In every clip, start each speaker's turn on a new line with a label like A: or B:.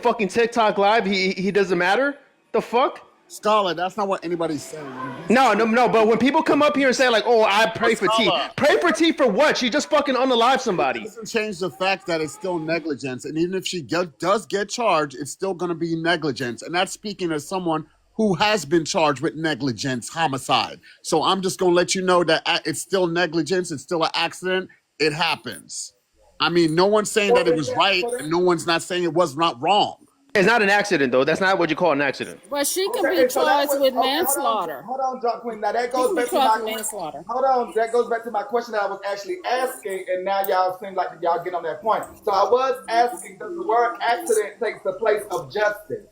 A: fucking TikTok live, he doesn't matter? The fuck?
B: Scholar, that's not what anybody's saying.
A: No. But when people come up here and say like, "Oh, I pray for T,"
B: Scholar.
A: pray for T for what? She just fucking unalive somebody.
B: It doesn't change the fact that it's still negligence, and even if she does get charged, it's still going to be negligence, and that's speaking as someone who has been charged with negligence, homicide. So I'm just going to let you know that it's still negligence. It's still an accident. It happens. I mean, no one's saying that it was right, and no one's not saying it was not wrong.
A: It's not an accident though. That's not what you call an accident.
C: But she can be charged with manslaughter.
D: Hold on, Drop Queen. Now that goes back to my
C: manslaughter.
D: Hold on, that goes back to my question that I was actually asking, and now y'all seem like y'all get on that point. So I was asking, does the word accident take the place of justice?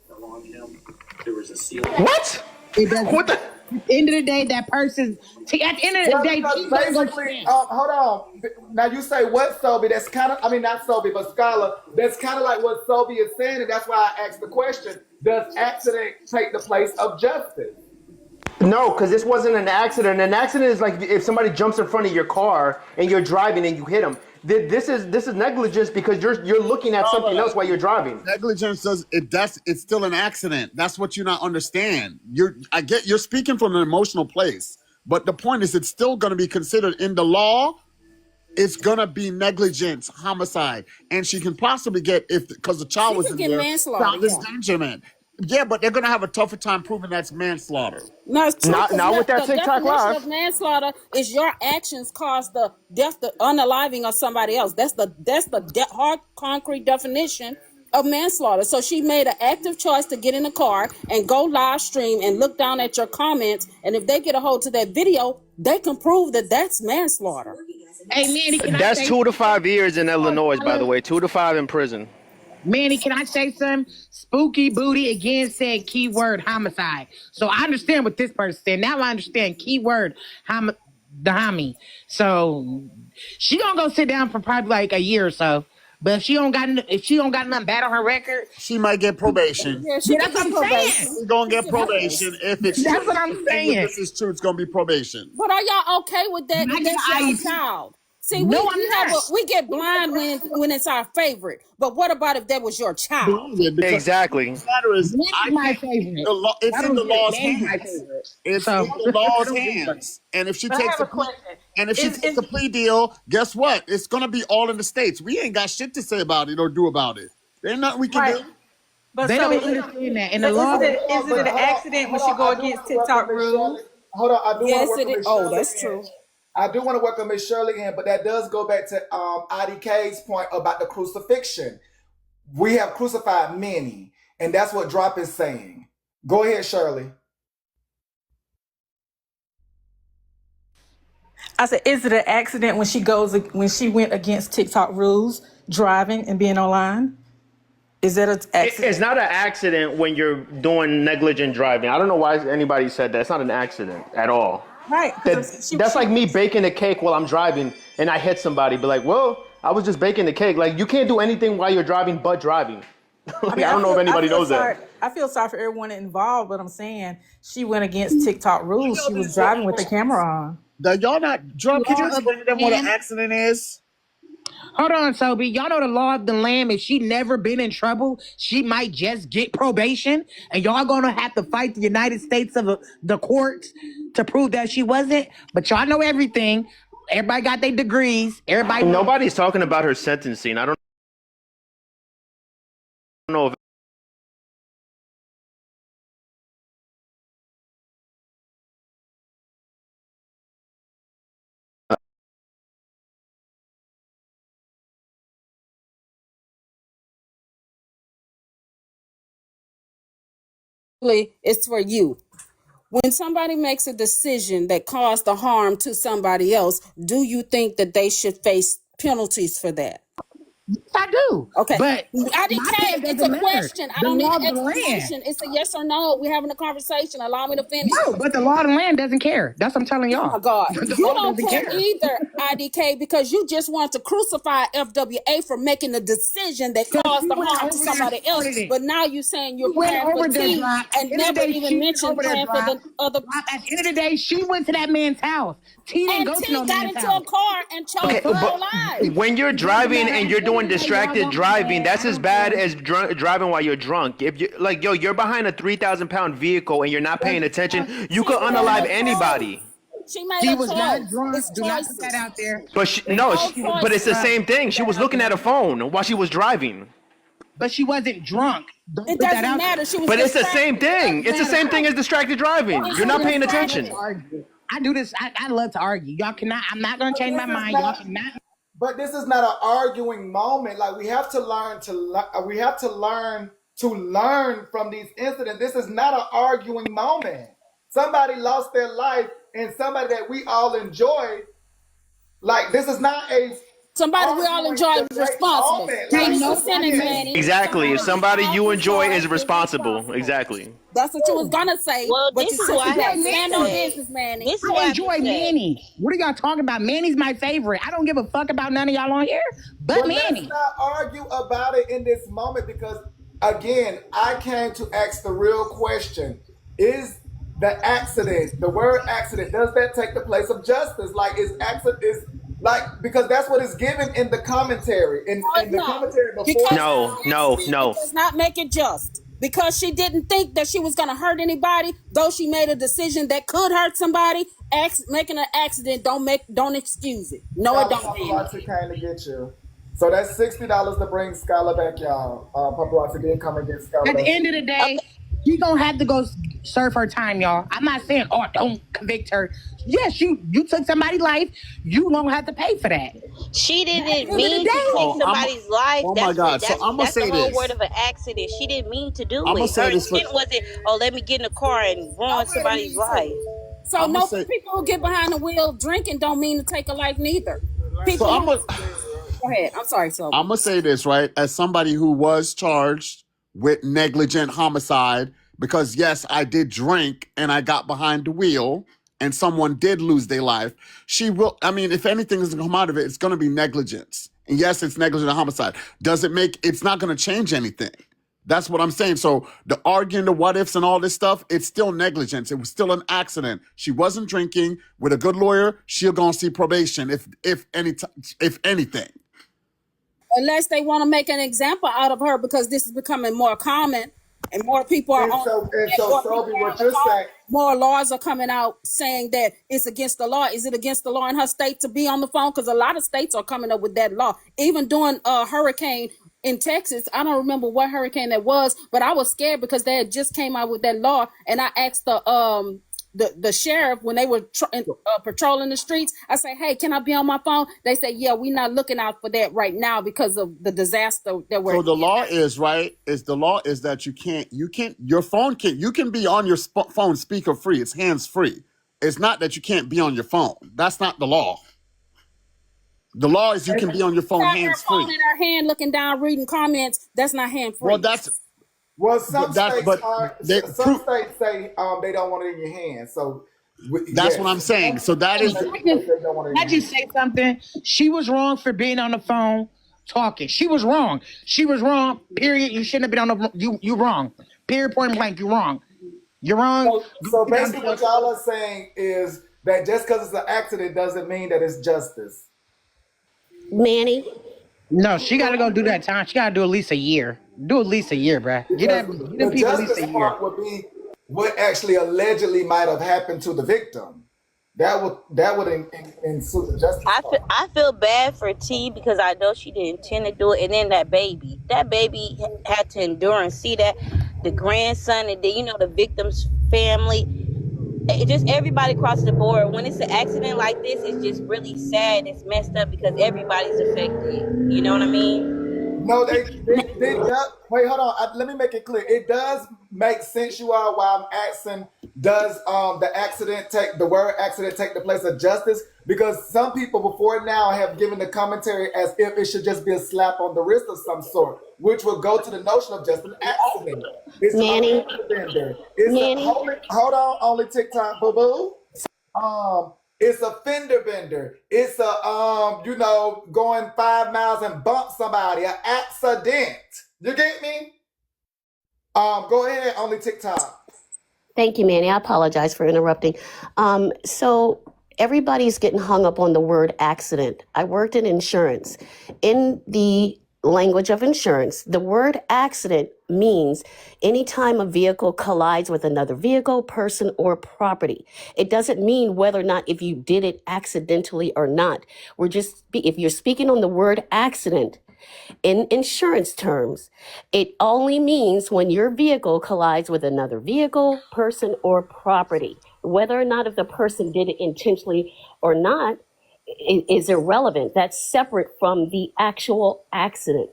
A: What?
E: It doesn't.
A: What the?
E: At the end of the day, that person. At the end of the day, she's
D: basically, hold on. Now you say what, Sobe? That's kind of, I mean, not Sobe, but Scholar. That's kind of like what Sobe is saying, and that's why I asked the question: does accident take the place of justice?
A: No, because this wasn't an accident. An accident is like if somebody jumps in front of your car and you're driving and you hit them. This is negligence because you're looking at something else while you're driving.
B: Negligence it's still an accident. That's what you not understand. You're speaking from an emotional place, but the point is it's still going to be considered in the law. It's going to be negligence, homicide, and she can possibly get because the child was in there.
C: Manslaughter.
B: Endangerment. Yeah, but they're going to have a tougher time proving that's manslaughter.
C: No, it's
A: not with that TikTok live.
C: Of manslaughter is your actions cause the death, the unaliving of somebody else. That's the hard, concrete definition of manslaughter. So she made an active choice to get in the car and go live stream and look down at your comments. And if they get a hold to that video, they can prove that that's manslaughter.
E: Hey, Manny,
A: that's 2 to 5 years in Illinois, by the way. 2 to 5 in prison.
E: Manny, can I say something? Spooky Booty again said keyword homicide. So I understand what this person said. Now I understand keyword the homie. So she gonna go sit down for probably like a year or so. But if she don't got nothing bad on her record,
B: she might get probation.
C: Yeah,
E: that's what I'm saying.
B: She's gonna get probation if it's
E: that's
B: true.
E: what I'm saying.
B: If this is true, it's gonna be probation.
C: But are y'all okay with that? That's your child. See, we get blind when it's our favorite. But what about if that was your child?
A: Exactly.
E: It's my favorite.
B: It's in the law's hands. It's in the law's hands. And if she takes a plea deal, guess what? It's gonna be all in the States. We ain't got shit to say about it or do about it. There's nothing we can do.
F: But
E: they
F: so
E: don't understand that. And the law
F: is it an accident when she go against TikTok rules?
D: Hold on, I do
C: yes,
D: want to
C: it is. Oh, that's true.
D: I do want to welcome Miss Shirley in, but that does go back to IDK's point about the crucifixion. We have crucified many, and that's what Drop is saying. Go ahead, Shirley.
F: I said, is it an accident when she went against TikTok rules, driving and being online? Is that an accident?
A: It's not an accident when you're doing negligent driving. I don't know why anybody said that. It's not an accident at all.
F: Right.
A: That's like me baking a cake while I'm driving and I hit somebody. Be like, well, I was just baking the cake. Like, you can't do anything while you're driving but driving. I don't know if anybody knows that.
F: I feel sorry for everyone involved, but I'm saying she went against TikTok rules. She was driving with the camera on.
B: Y'all not drunk. Can you explain to them what an accident is?
E: Hold on, Sobe. Y'all know the law of the land. If she never been in trouble, she might just get probation. And y'all gonna have to fight the United States of the courts to prove that she wasn't. But y'all know everything. Everybody got their degrees. Everybody.
A: Nobody's talking about her sentencing. I don't know if
C: it's for you. When somebody makes a decision that caused the harm to somebody else, do you think that they should face penalties for that?
E: I do.
C: Okay.
E: But
C: it's a question. I don't need an explanation. It's a yes or no. We're having a conversation. Allow me to finish.
E: No, but the law of the land doesn't care. That's what I'm telling y'all.
C: Oh my God. You don't care either, IDK, because you just want to crucify FWA for making the decision that caused the harm to somebody else. But now you're saying you're praying for T and never even mentioned praying for the other.
E: At the end of the day, she went to that man's house. T didn't go to no man's house.
C: Got into a car and chose her life.
A: when you're driving and you're doing doing distracted driving. That's as bad as driving while you're drunk. If you like, yo, you're behind a 3,000-pound vehicle and you're not paying attention, you could unalive anybody.
C: She made
E: She
C: a
E: was
C: choice.
E: not drunk.
C: It's
E: Do not put that
C: choices.
E: out there.
A: But but it's the
C: choices.
A: same thing. She was looking at a phone while she was driving.
E: But she wasn't drunk. Don't
C: It
E: put that
C: doesn't
E: out
C: matter.
E: there.
C: She was
A: But it's the same
C: distracted.
A: thing. It's the same thing as distracted driving. You're not paying attention.
E: I do this. I love to argue. Y'all cannot. I'm not gonna change my mind. Y'all cannot.
D: But this is not an arguing moment. Like we have to learn to learn from these incidents. This is not an arguing moment. Somebody lost their life, and somebody that we all enjoy. Like this is not a
C: Somebody we all enjoy is responsible.
D: moment.
C: Release the
D: Like,
C: sentence, Manny.
A: Exactly. If somebody you enjoy is
C: is
A: responsible. Exactly.
C: That's what you was gonna say.
G: Well,
C: but
G: this
C: you
G: is
C: said
G: what I
C: you
G: have to
C: stand on
G: say.
C: business, Manny.
G: This is
E: I
G: what
E: enjoy
G: I have to say.
E: Manny. What are y'all talking about? Manny's my favorite. I don't give a fuck about none of y'all on here, but
D: But
E: Manny.
D: let's not argue about it in this moment because, again, I came to ask the real question: is the word accident, does that take the place of justice? Like, is like because that's what is given in the commentary. In the commentary before.
C: Because
A: No.
C: it does not make it just. Because she didn't think that she was gonna hurt anybody, though she made a decision that could hurt somebody. Making an accident don't excuse it. No, it don't.
D: Paparazzi came to get you. So that's $60 to bring Skylar back, y'all. Paparazzi didn't come and get Skylar
E: At
D: back.
E: the end of the day, she gonna have to go serve her time, y'all. I'm not saying, oh, don't convict her. Yes, you took somebody's life. You gonna have to pay for that.
G: She didn't
E: the
G: mean to
E: day.
G: take somebody's life.
B: Oh my God. So I'ma
G: that's
B: say
G: the whole
B: this.
G: word of an accident. She didn't mean to do
B: I'ma
G: it.
B: say
G: Her
B: this for-
G: intent wasn't, oh, let me get in the car and ruin somebody's life.
C: So
B: I'ma
C: no
B: say-
C: people who get behind the wheel drinking don't mean to take a life neither. People.
B: So I'm
C: go ahead. I'm sorry, so
B: gonna say this, right? As somebody who was charged with negligent homicide, because yes, I did drink and I got behind the wheel and someone did lose their life. If anything is gonna come out of it, it's gonna be negligence. And yes, it's negligent homicide. It's not gonna change anything. That's what I'm saying. So the arguing, the what ifs and all this stuff, it's still negligence. It was still an accident. She wasn't drinking. With a good lawyer, she'll gonna see probation if anything.
C: unless they want to make an example out of her because this is becoming more common and more people are
D: And
C: on.
D: so,
C: more
D: Sophie,
C: people
D: what
C: are
D: you're
C: on-
D: saying,
C: more laws are coming out saying that it's against the law. Is it against the law in her state to be on the phone? Because a lot of states are coming up with that law. Even during a hurricane in Texas, I don't remember what hurricane that was, but I was scared because they had just came out with that law, and I asked the sheriff when they were patrolling the streets. I say, hey, can I be on my phone? They say, yeah, we're not looking out for that right now because of the disaster that we're.
B: So the law is that you can be on your phone speaker free. It's hands free. It's not that you can't be on your phone. That's not the law. The law is you can be on your phone hands
C: Her phone
B: free.
C: in her hand, looking down, reading comments. That's not hand free.
B: Well,
D: some
B: But
D: states say they don't want it in your hand. So
B: that's what I'm saying. So that is.
E: I just say something. She was wrong for being on the phone talking. She was wrong. She was wrong. Period. You shouldn't have been on the. You wrong. Period. Point blank. You wrong. You're wrong.
D: So basically, what y'all are saying is that just because it's an accident doesn't mean that it's justice.
G: Manny,
E: No, she got to go do that time. She got to do at least a year. Do at least a year, bruh. Get them
D: The
E: people at least
D: justice
E: a year.
D: part would be what actually allegedly might have happened to the victim. That would ensue the justice part.
G: I feel bad for T because I know she didn't intend to do it, and then that baby had to endure and see that the grandson and then the victim's family. It just everybody across the board. When it's an accident like this, it's just really sad. It's messed up because everybody's affected. You know what I mean?
D: No, they wait, hold on. Let me make it clear. It does make sense, you all, why I'm asking, does the word accident take the place of justice? Because some people before now have given the commentary as if it should just be a slap on the wrist of some sort, which would go to the notion of just an accident. It's
G: Manny.
D: a fender. It's
G: Manny.
D: hold on, only TikTok, boo-boo. It's a fender bender. It's a going 5 miles and bump somebody. An accident. You get me? Go ahead, only TikTok.
H: Thank you, Manny. I apologize for interrupting. So everybody's getting hung up on the word accident. I worked in insurance. In the language of insurance, the word accident means anytime a vehicle collides with another vehicle, person, or property. It doesn't mean whether or not if you did it accidentally or not. If you're speaking on the word accident in insurance terms, it only means when your vehicle collides with another vehicle, person, or property. Whether or not if the person did it intentionally or not is irrelevant. That's separate from the actual accident.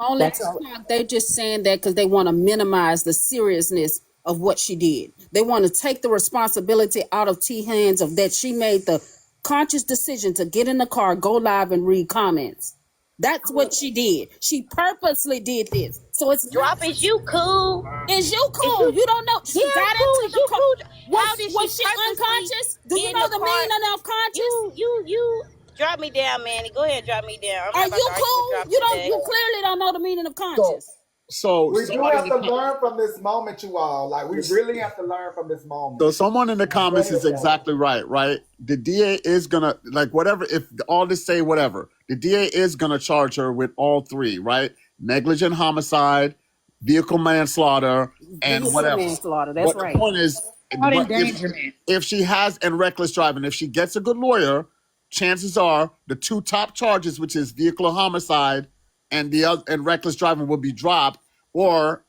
C: Only
H: That's all.
C: TikTok, they're just saying that because they want to minimize the seriousness of what she did. They want to take the responsibility out of T hands of that she made the conscious decision to get in the car, go live, and read comments. That's what she did. She purposely did this. So it's
G: Drop, is you cool?
C: Is you
G: Is
C: cool?
G: you-
C: You don't know. She
G: Yeah,
C: got
G: cool.
C: into
G: Is
C: the
G: you
C: car.
G: cool? How
C: Was,
G: did she
C: was she
G: purposely
C: unconscious? Do you
G: in
C: know
G: the
C: the
G: car?
C: meaning of conscious?
G: You drop me down, Manny. Go ahead, drop me down. I'm
C: Are
G: not about
C: you
G: to argue with
C: cool?
G: drop
C: You don't.
G: today.
C: You clearly don't know the meaning of
B: So,
C: conscious.
B: so
D: We do
B: somebody
D: have
B: in
D: to
B: the com-
D: learn from this moment, you all. Like, we really have to learn from this moment.
B: so someone in the comments
D: Very
B: is
D: important.
B: exactly right, right? The DA is gonna like whatever. If all this say whatever, the DA is gonna charge her with all three, right? Negligent homicide, vehicle manslaughter, and
C: Vehicle
B: whatever.
C: manslaughter. That's
B: But the
C: right.
B: point is,
E: Not
B: but
E: endangerment.
B: if she has and reckless driving, if she gets a good lawyer, chances are the two top charges, which is vehicle homicide and the other and reckless driving, will be dropped,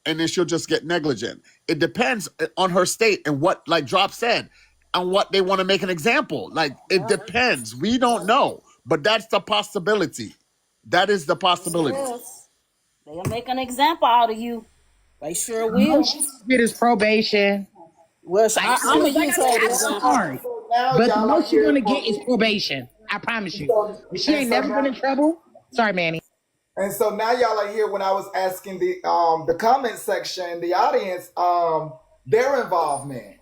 B: and then she'll just get negligent. It depends on her state and what, like Drop said, on what they want to make an example. Like it depends. We don't know, but that's the possibility. That is the possibility.
C: Yes. They'll make an example out of you. They sure
E: No,
C: will.
E: she get his probation.
C: Well, I'm gonna
E: Like
C: use
E: I
C: her
E: said,
C: as
E: I'm
C: an example.
E: sorry,
D: So now
E: but the
D: y'all are
E: most you're
D: here
E: gonna
D: for
E: get is probation. I promise you.
D: so,
E: But she
D: and
E: ain't
D: so
E: never been
D: now,
E: in trouble. Sorry, Manny.
D: now y'all are here when I was asking the comment section, the audience, their involvement.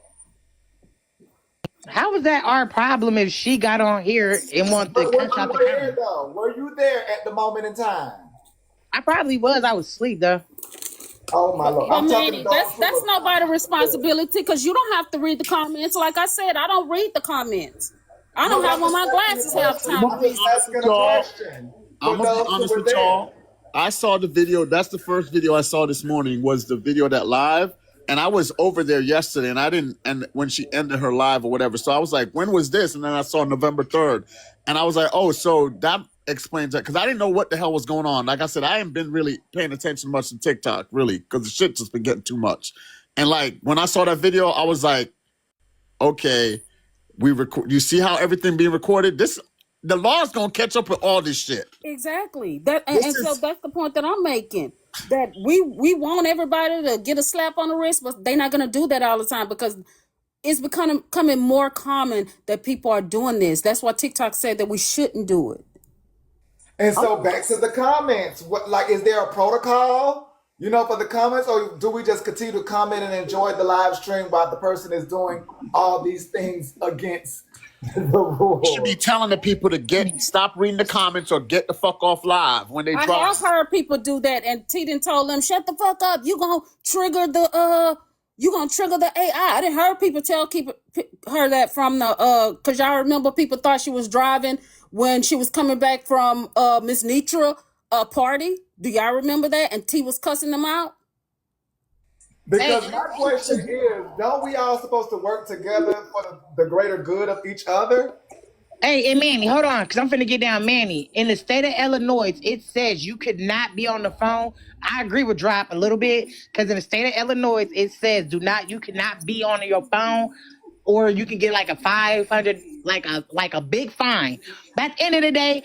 E: How was that our problem if she got on here and wanted to
D: But were
E: cuss out
D: you
E: the
D: there
E: comments?
D: though? Were you there at the moment in time?
E: I probably was. I was asleep though.
D: Oh my lord!
C: But
D: I'm talking to
C: Manny,
D: those who
C: that's
D: were.
C: nobody's responsibility because you don't have to read the comments. Like I said, I don't read the comments. I don't
D: No,
C: have
D: I'm
C: on
D: just
C: my
D: asking a
C: glasses half the
D: question.
C: time to
B: I'm gonna
C: read.
B: be
D: I'm just
B: honest
D: asking
B: with
D: a
B: y'all.
D: question
B: I'm
D: for
B: gonna be
D: those who
B: honest
D: were
B: with
D: there.
B: y'all. I saw the video. That's the first video I saw this morning. Was the video that live, and I was over there yesterday, and I didn't. And when she ended her live or whatever, so I was like, "When was this?" And then I saw November 3rd, and I was like, "Oh, so that explains that," because I didn't know what the hell was going on. Like I said, I haven't been really paying attention much to TikTok, really, because the shit just been getting too much. And like when I saw that video, I was like, "Okay, we record. You see how everything being recorded? The law's gonna catch up with all this shit."
C: Exactly. That
B: This
C: and so
B: is
C: that's the point that I'm making. That we want everybody to get a slap on the wrist, but they're not gonna do that all the time because it's becoming more common that people are doing this. That's why TikTok said that we shouldn't do it.
D: And so back to the comments. What, like, is there a protocol, for the comments, or do we just continue to comment and enjoy the live stream while the person is doing all these things against the
B: should be
D: rules?
B: telling the people to stop reading the comments or get the fuck off live when they
C: I
B: drop.
C: have heard people do that, and T done told them, "Shut the fuck up! You gonna trigger the AI." I didn't heard people tell her that from the because y'all remember people thought she was driving when she was coming back from Miss Nitra party. Do y'all remember that? And T was cussing them out.
D: Because my question is, don't we all supposed to work together for the greater good of each other?
E: Hey, Manny, hold on, because I'm finna get down. Manny, in the state of Illinois, it says you could not be on the phone. I agree with Drop a little bit, because in the state of Illinois, it says you cannot be on your phone, or you can get like a 500, like a big fine. But at the end of the day,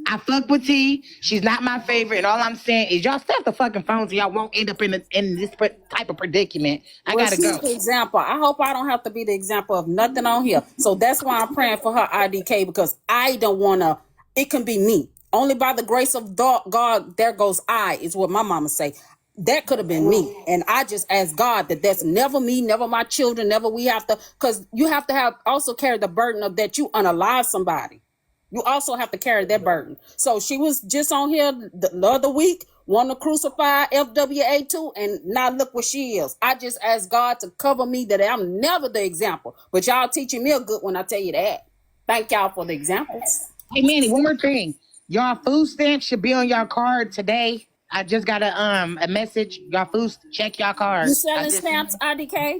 E: I fuck with T. She's not my favorite, and all I'm saying is y'all stay off the fucking phones, so y'all won't end up in this type of predicament. I
C: Well,
E: gotta
C: she's
E: go.
C: the example. I hope I don't have to be the example of nothing on here. So that's why I'm praying for her IDK because I don't want to. It can be me. Only by the grace of God, there goes I, is what my mama say. That could have been me. And I just ask God that that's never me, never my children, never we have to. Because you have to have also carry the burden of that you unalive somebody. You also have to carry that burden. So she was just on here the other week, wanting to crucify FWA2, and now look where she is. I just ask God to cover me that I'm never the example. But y'all teaching me a good one, I tell you that. Thank y'all for the examples.
E: Hey, Manny, one more thing. Y'all food stamps should be on y'all card today. I just got a message. Y'all food check y'all
C: You
E: card.
C: selling stamps, IDK?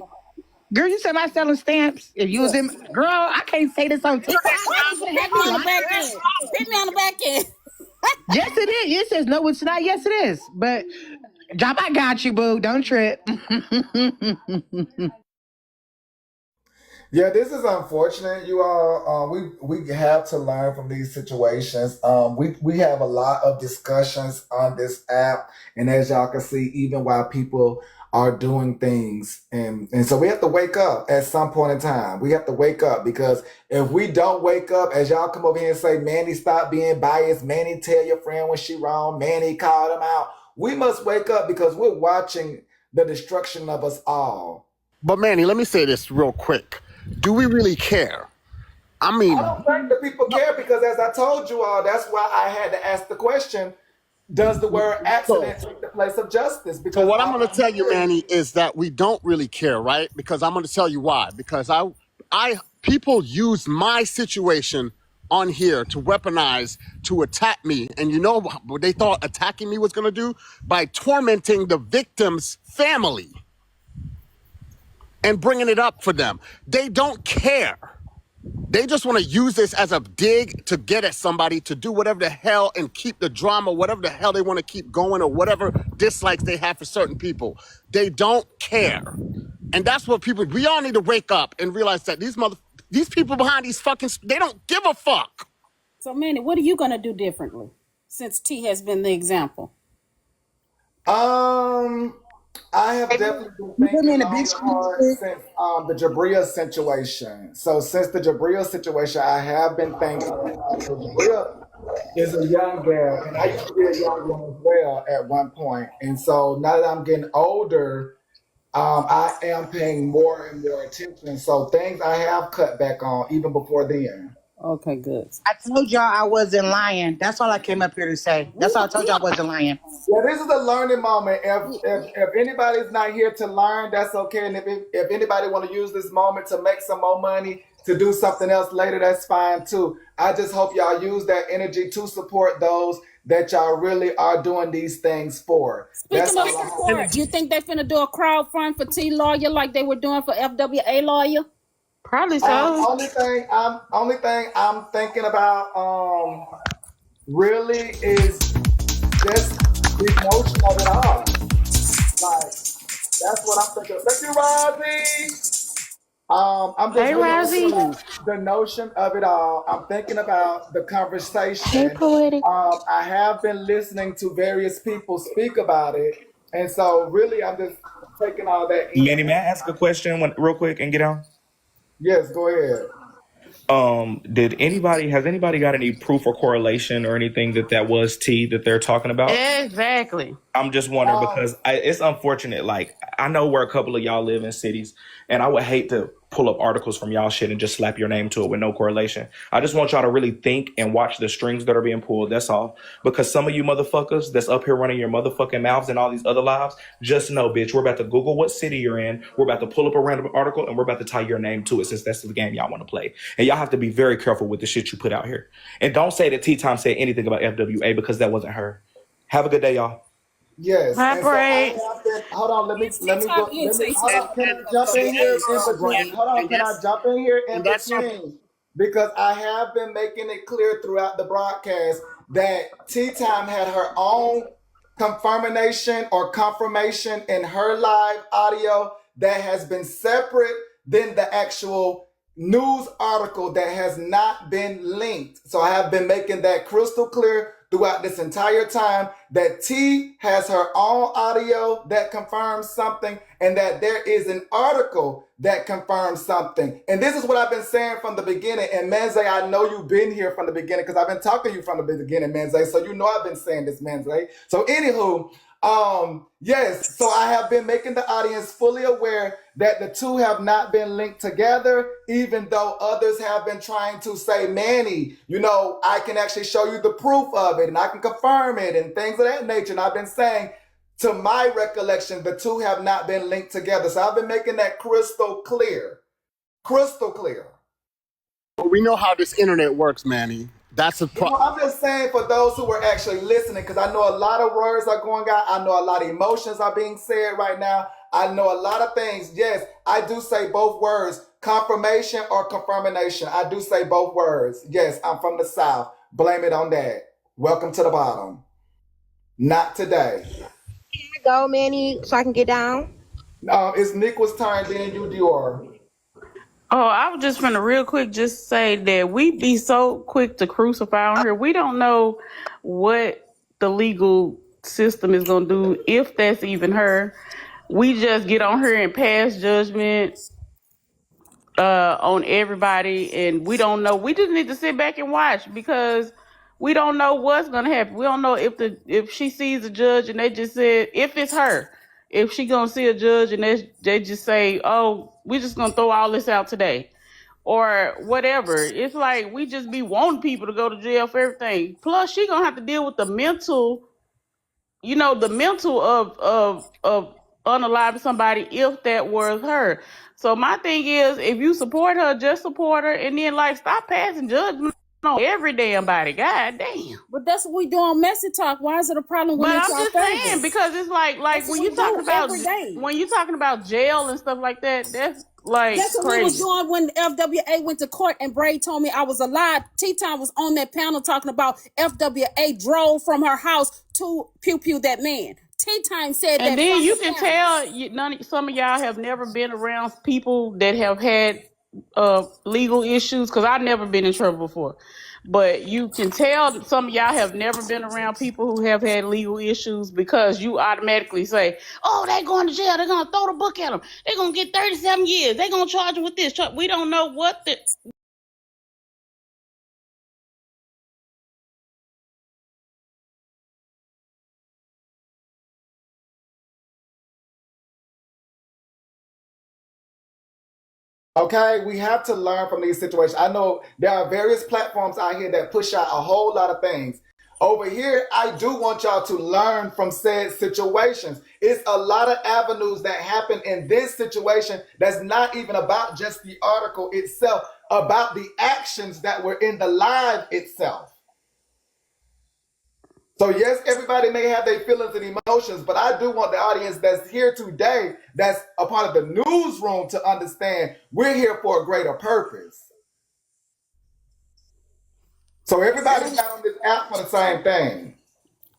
E: Girl, you said I'm selling stamps. If you was in, girl, I can't say this on TikTok.
C: Hit me on the back end. Hit me on the back end.
E: Yes, it is. It says no, it's not. Yes, it is. But Job, I got you, boo. Don't trip.
D: Yeah, this is unfortunate, you all. We have to learn from these situations. We have a lot of discussions on this app, and as y'all can see, even while people are doing things, and so we have to wake up at some point in time. We have to wake up because if we don't wake up, as y'all come over here and say, Manny, stop being biased. Manny, tell your friend when she wrong. Manny, call them out. We must wake up because we're watching the destruction of us all.
B: But Manny, let me say this real quick. Do we really care? I mean,
D: I don't think the people care because, as I told you all, that's why I had to ask the question: does the word accident take the place of justice?
B: so
D: Because
B: what I'm going to tell you, Manny, is that we don't really care, right? Because I'm going to tell you why. Because people use my situation on here to weaponize, to attack me. And you know what they thought attacking me was going to do? By tormenting the victim's family and bringing it up for them. They don't care. They just want to use this as a dig to get at somebody, to do whatever the hell and keep the drama, whatever the hell they want to keep going, or whatever dislikes they have for certain people. They don't care. And that's what we all need to wake up and realize that these people behind these they don't give a fuck.
C: So, Manny, what are you going to do differently since T has been the example?
D: I have definitely been thinking long and hard since the Jabria situation. So since the Jabria situation, I have been thinking. Jabria is a young gal, and I used to be a young one as well at one point. And so now that I'm getting older, I am paying more and more attention. So things I have cut back on even before then.
C: Okay, good.
E: I told y'all I wasn't lying. That's all I came up here to say. That's all I told y'all I wasn't lying.
D: Yeah, this is a learning moment. If anybody's not here to learn, that's okay. And if anybody want to use this moment to make some more money, to do something else later, that's fine too. I just hope y'all use that energy to support those that y'all really are doing these things for.
C: Speaking of support, you think they're finna do a crowdfund for T Lawyer like they were doing for FWA Lawyer?
H: Probably so.
D: Only thing I'm thinking about really is just the notion of it all. Like that's what I'm thinking. Thank you, Rosie. I'm just
H: Hey,
D: really
H: Rosie.
D: thinking about the notion of it all. I'm thinking about the conversation.
H: Hey, Poetic.
D: I have been listening to various people speak about it, and so really, I'm just taking all that in.
I: Manny, may I ask a question real quick and get out?
D: Yes, go ahead.
I: Has anybody got any proof or correlation or anything that was T that they're talking about?
H: Exactly.
I: I'm just wondering because it's unfortunate. Like, I know where a couple of y'all live in cities, and I would hate to pull up articles from y'all shit and just slap your name to it with no correlation. I just want y'all to really think and watch the strings that are being pulled. That's all. Because some of you motherfuckers that's up here running your motherfucking mouths and all these other lives, just know, bitch, we're about to Google what city you're in. We're about to pull up a random article and we're about to tie your name to it since that's the game y'all want to play. And y'all have to be very careful with the shit you put out here. And don't say that T-Time said anything about FWA because that wasn't her. Have a good day, y'all.
D: Yes.
H: Hi, Bray.
D: Hold on. Let me go. Hold on. Can I jump in here in between? Hold on. Can I jump in here in between? Because I have been making it clear throughout the broadcast that Tea Time had her own confirmation or confirmation in her live audio that has been separate than the actual news article that has not been linked. So I have been making that crystal clear throughout this entire time that T has her own audio that confirms something and that there is an article that confirms something. And this is what I've been saying from the beginning. And Manze, I know you've been here from the beginning because I've been talking to you from the beginning, Manze. So you know I've been saying this, Manze. So anywho, yes, so I have been making the audience fully aware that the two have not been linked together, even though others have been trying to say, Manny, I can actually show you the proof of it and I can confirm it and things of that nature. And I've been saying, to my recollection, the two have not been linked together. So I've been making that crystal clear. Crystal clear.
B: We know how this internet works, Manny. That's a
D: No, I'm just saying for those who were actually listening, because I know a lot of words are going out. I know a lot of emotions are being said right now. I know a lot of things. Yes, I do say both words, confirmation or confirmation. I do say both words. Yes, I'm from the South. Blame it on that. Welcome to the bottom. Not today.
J: Go, Manny, so I can get down.
D: It's Nick's turn, then you, Dior.
C: Oh, I was just gonna real quick just say that we be so quick to crucify on here. We don't know what the legal system is gonna do if that's even her. We just get on here and pass judgment on everybody, and we don't know. We just need to sit back and watch because we don't know what's gonna happen. We don't know if she sees a judge and they just said if it's her, if she gonna see a judge and they just say, oh, we just gonna throw all this out today, or whatever. It's like we just be wanting people to go to jail for everything. Plus, she gonna have to deal with the mental, the mental of unaliving somebody if that was her. So my thing is, if you support her, just support her, and then like stop passing judgment on every damn body. God damn. But that's what we do on Messy Talk. Why is it a problem when But it's I'm our just saying favorites? because it's like That's when what you we talking do about every day. when you talking about jail and stuff like that, that's like That's what we was crazy. doing when FWA went to court and Bray told me I was a lie. T-Time was on that panel talking about FWA drove from her house to pew that man. T-Time said that. And then you can tell some of y'all have never been around people that have had legal issues, because I've never been in trouble before. But you can tell some of y'all have never been around people who have had legal issues because you automatically say, oh, they're going to jail. They're going to throw the book at them. They're going to get 37 years. They're going to charge them with this. We don't know what the...
D: Okay, we have to learn from these situations. I know there are various platforms out here that push out a whole lot of things. Over here, I do want y'all to learn from said situations. It's a lot of avenues that happen in this situation that's not even about just the article itself, about the actions that were in the live itself. So yes, everybody may have their feelings and emotions, but I do want the audience that's here today, that's a part of the newsroom, to understand we're here for a greater purpose. So everybody's not on this app for the same thing.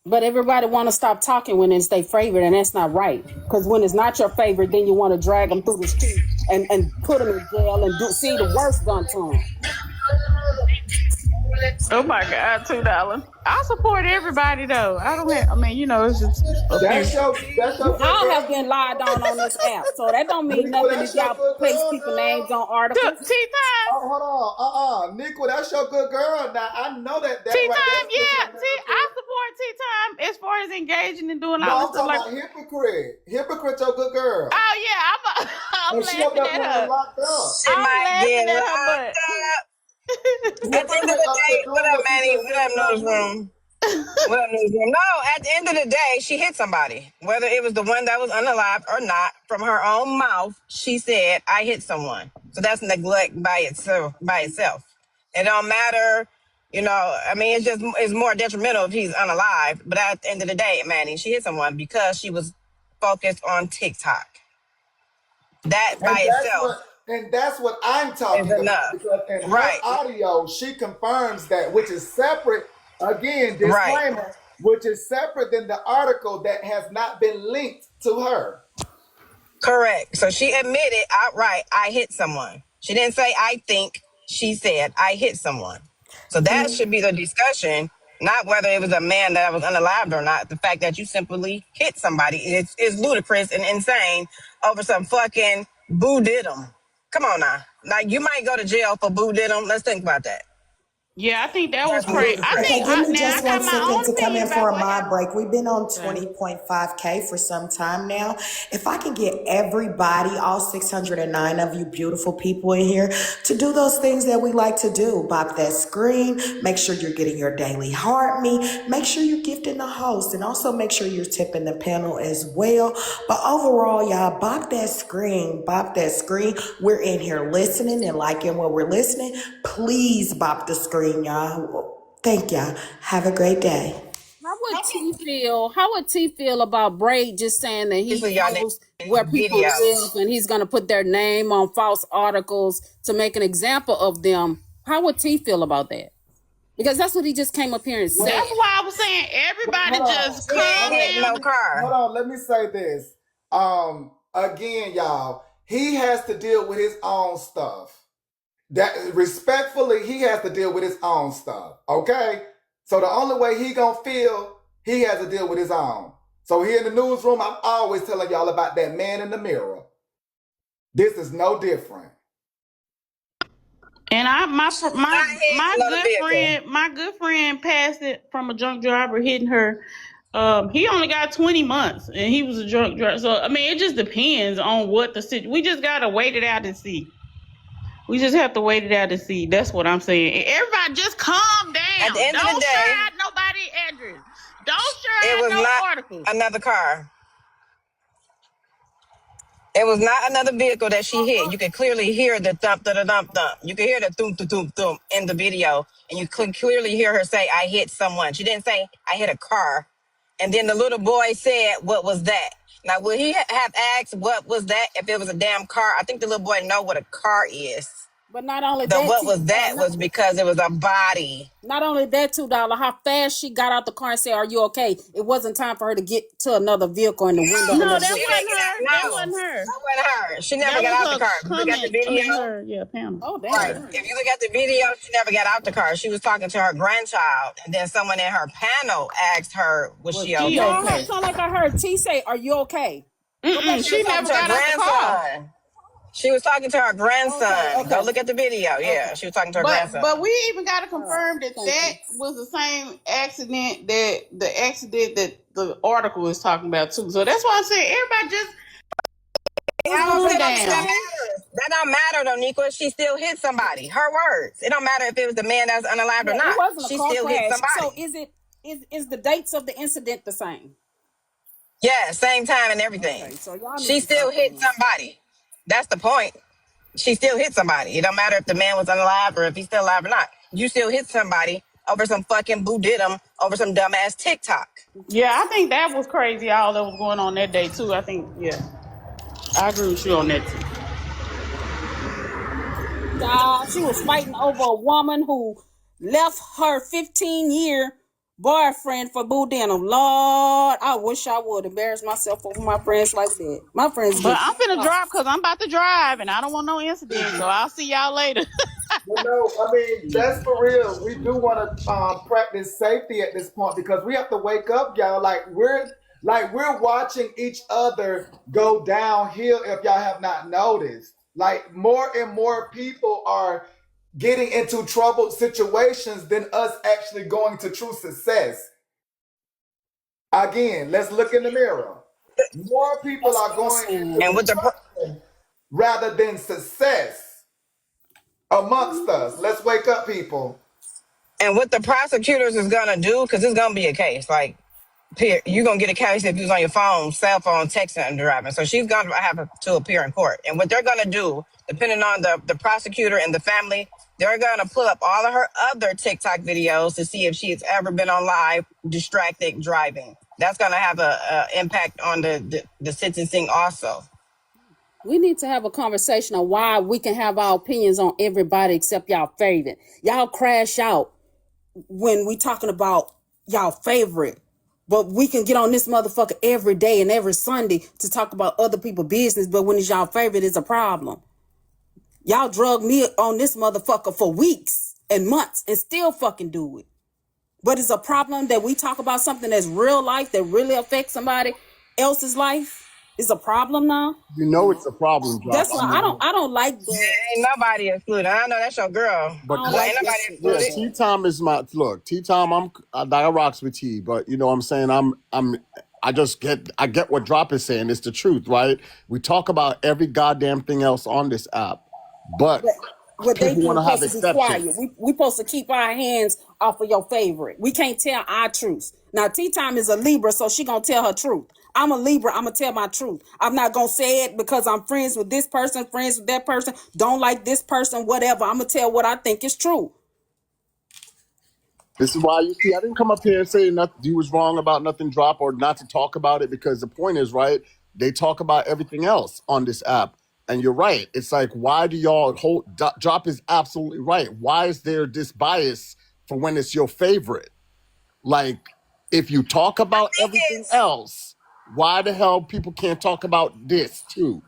C: But everybody want to stop talking when it's their favorite, and that's not right. Because when it's not your favorite, then you want to drag them through the street and put them in jail and see the worst done to them. Oh my God, $2. I support everybody though. It's just a
D: That's
C: few.
D: your good
C: Y'all
D: girl.
C: have been lied on this app, so that don't mean
D: Nico,
C: nothing
D: that's
C: if
D: your
C: y'all
D: good
C: place
D: girl
C: people
D: now.
C: names on articles. T-Time.
D: Oh, hold on. Nico, that's your good girl. Now I know that
C: T-Time,
D: right there.
C: yeah. I support T-Time as far as engaging and doing all
D: No,
C: this
D: I'm
C: stuff.
D: talking about hypocrite. Hypocrite, your good girl.
C: Oh yeah, I'm
D: And she up
C: laughing
D: there
C: at her.
D: locked up.
J: She
C: I'm
J: might
C: laughing
J: get
C: at her,
J: locked
C: but
J: up. At the end of
D: Hypocrite
J: the
D: up
J: day,
D: there
J: what
D: doing
J: up,
D: what she
J: Manny?
D: just
J: What
D: said
J: up,
D: she gonna do.
J: newsroom? What up, newsroom? No, at the end of the day, she hit somebody. Whether it was the one that was unalived or not, from her own mouth, she said, I hit someone. So that's neglect by itself. It don't matter, it's more detrimental if he's unalive. But at the end of the day, Manny, she hit someone because she was focused on TikTok. That by itself
D: That's what I'm
J: is
D: talking about,
J: enough.
D: because in her
J: Right,
D: audio, she confirms that, which is separate, again,
J: right.
D: disclaimer, which is separate than the article that has not been linked to her.
J: Correct. So she admitted outright, I hit someone. She didn't say, I think. She said, I hit someone. So that should be the discussion, not whether it was a man that was unalived or not. The fact that you simply hit somebody is ludicrous and insane over some fucking boo did 'em. Come on now. Like, you might go to jail for boo did 'em. Let's think about that.
C: yeah, I think that was
J: That's
C: crazy. I
J: ludicrous.
C: think
K: Okay, give me
C: now I
K: just
C: got
K: 1
C: my
K: second
C: own
K: to come
C: opinion
K: in for
C: about
K: a
C: what
K: mod
C: happened.
K: break. We've been on
C: Okay.
K: 20.5K for some time now. If I can get everybody, all 609 of you beautiful people in here, to do those things that we like to do. Bop that screen. Make sure you're getting your daily heart me. Make sure you're gifting the host. And also make sure you're tipping the panel as well. But overall, y'all, bop that screen. Bop that screen. We're in here listening and liking what we're listening. Please bop the screen, y'all. Thank y'all. Have a great day.
C: How would T feel about Braid just saying that he
J: Usually y'all
C: knows
J: need
C: where people live
J: videos.
C: and he's gonna put their name on false articles to make an example of them? How would T feel about that? Because that's what he just came up here and said.
L: That's why I was saying everybody
D: Hold on.
L: just
J: She ain't
L: calm
J: hitting no
L: down.
J: car.
D: Hold on. Let me say this. Again, y'all, he has to deal with his own stuff. That respectfully, he has to deal with his own stuff. Okay? So the only way he gonna feel, he has to deal with his own. So here in the newsroom, I'm always telling y'all about that man in the mirror. This is no different.
L: And
J: Not hitting another vehicle.
L: my good friend passed it from a drunk driver hitting her. He only got 20 months and he was a drunk driver. So I mean it just depends on what the situation. We just gotta wait it out and see. We just have to wait it out and see. That's what I'm saying. Everybody just calm
J: At the
L: down.
J: end of the
L: Don't share
J: day,
L: out nobody's address. Don't
J: it
L: share out
J: was
L: no
J: not
L: articles.
J: another car. It was not another vehicle that she hit. You could clearly hear the thump, da, da, thump, thump. You could hear the thump, thump, thump, thump in the video. And you could clearly hear her say, I hit someone. She didn't say, I hit a car. And then the little boy said, what was that? Now, would he have asked what was that if it was a damn car? I think the little boy know what a car is.
C: But not only
J: The
C: that,
J: what was that was because it was a body.
C: not only that, $2, how fast she got out the car and said, "Are you okay?" It wasn't time for her to get to another vehicle in the window.
L: No,
C: And
L: that
J: She
L: wasn't
J: didn't get out.
L: her. That
J: No,
L: wasn't her.
J: that wasn't her. She never
L: That
J: got
L: was
J: out the
L: her
J: car. If you look at the
L: comment. I
J: video,
L: mean her, yeah, Pamela.
C: oh damn!
J: right. If you look at the video, she never got out the car. She was talking to her grandchild, and then someone in her panel asked her, "Was
L: Was
J: she
L: she
J: okay?"
C: Yeah,
L: okay?
C: it sounded like I heard T say, "Are you okay?" Go back
L: Mm-mm,
C: to
J: She
C: the
J: was
L: she
J: talking
L: never
J: to her
C: video.
L: got out the car.
J: grandson. She was talking to her
C: Okay,
J: grandson. Go
C: okay,
J: look at the video. Yeah,
C: okay.
J: she was talking to her
L: But
J: grandson.
L: we even got to
C: All right.
L: confirm that
C: Thank
L: that
C: you.
L: was the same accident that the article is talking about too. So that's why I said everybody just
C: What's
J: I don't,
L: calm
J: still
C: going
J: don't
C: on,
J: think that
L: down.
C: y'all?
J: matters. That don't matter though, Nico. She still hit somebody. Her words. It don't matter if it was the man that's unalived or
C: Yeah, it
J: not.
C: wasn't a
J: She
C: car
J: still hit
C: crash. So
J: somebody.
C: is the dates of the incident the same?
J: Yeah, same time and everything.
C: Okay, so y'all need
J: She
C: to
J: still
C: stop
J: hit
C: playing.
J: somebody. That's the point. She still hit somebody. It don't matter if the man was unalive or if he's still alive or not. You still hit somebody over some fucking boo did him over some dumbass TikTok.
L: Yeah, I think that was crazy. All that was going on that day too. I think I agree with you on that too.
C: She was fighting over a woman who left her 15-year boyfriend for boo denim. Lord, I wish I would embarrass myself over my friends like that. My friends
L: But
C: get
L: I'm
C: pissed
L: finna
C: off.
L: drop because I'm about to drive and I don't want no incident. So I'll see y'all later.
D: Well, no, I mean, that's for real. We do want to practice safety at this point because we have to wake up, y'all. We're watching each other go downhill if y'all have not noticed. Like more and more people are getting into troubled situations than us actually going to true success. Again, let's look in the mirror. More people
C: That's
D: are
C: what I'm
D: going into
C: saying.
J: And with the
D: destruction rather than success amongst us. Let's wake up, people.
J: and what the prosecutors is gonna do, because it's gonna be a case. Like you're gonna get a case if you was on your phone, cell phone, texting and driving. So she's gonna have to appear in court. And what they're gonna do, depending on the prosecutor and the family, they're gonna pull up all of her other TikTok videos to see if she has ever been on live distracted driving. That's gonna have a impact on the sentencing also.
C: We need to have a conversation on why we can have our opinions on everybody except y'all favorite. Y'all crash out when we talking about y'all favorite. But we can get on this motherfucker every day and every Sunday to talk about other people's business. But when it's y'all favorite, it's a problem. Y'all drug me on this motherfucker for weeks and months and still fucking do it. But it's a problem that we talk about something that's real life that really affects somebody else's life. It's a problem now.
B: You know it's a problem, Drop.
C: That's
B: I
C: why
B: mean,
C: I don't like that.
J: Ain't nobody excluded. I know that's your girl,
C: I
B: but
C: don't
J: but
C: like
J: ain't
C: that
J: nobody
C: shit like
B: yeah,
J: excluded.
B: Tea
C: that.
B: Time is my look. Tea Time, I rocks with T, but you know what I'm saying. I get what Drop is saying. It's the truth, right? We talk about every goddamn thing else on this app, but
C: But what they
B: people
C: do
B: want to have
C: supposed to be quiet.
B: exceptions.
C: We supposed to keep our hands off of your favorite. We can't tell our truth. Now Tea Time is a Libra, so she gonna tell her truth. I'm a Libra, I'm gonna tell my truth. I'm not gonna say it because I'm friends with this person, friends with that person, don't like this person, whatever. I'm gonna tell what I think is true.
B: This is why you see I didn't come up here and say nothing, you was wrong about nothing drop or not to talk about it, because the point is, right, they talk about everything else on this app. And you're right. It's like, why do y'all hold drop is absolutely right. Why is there this bias for when it's your favorite? Like, if you talk about everything
J: It's
B: else, why the hell people can't talk about this too?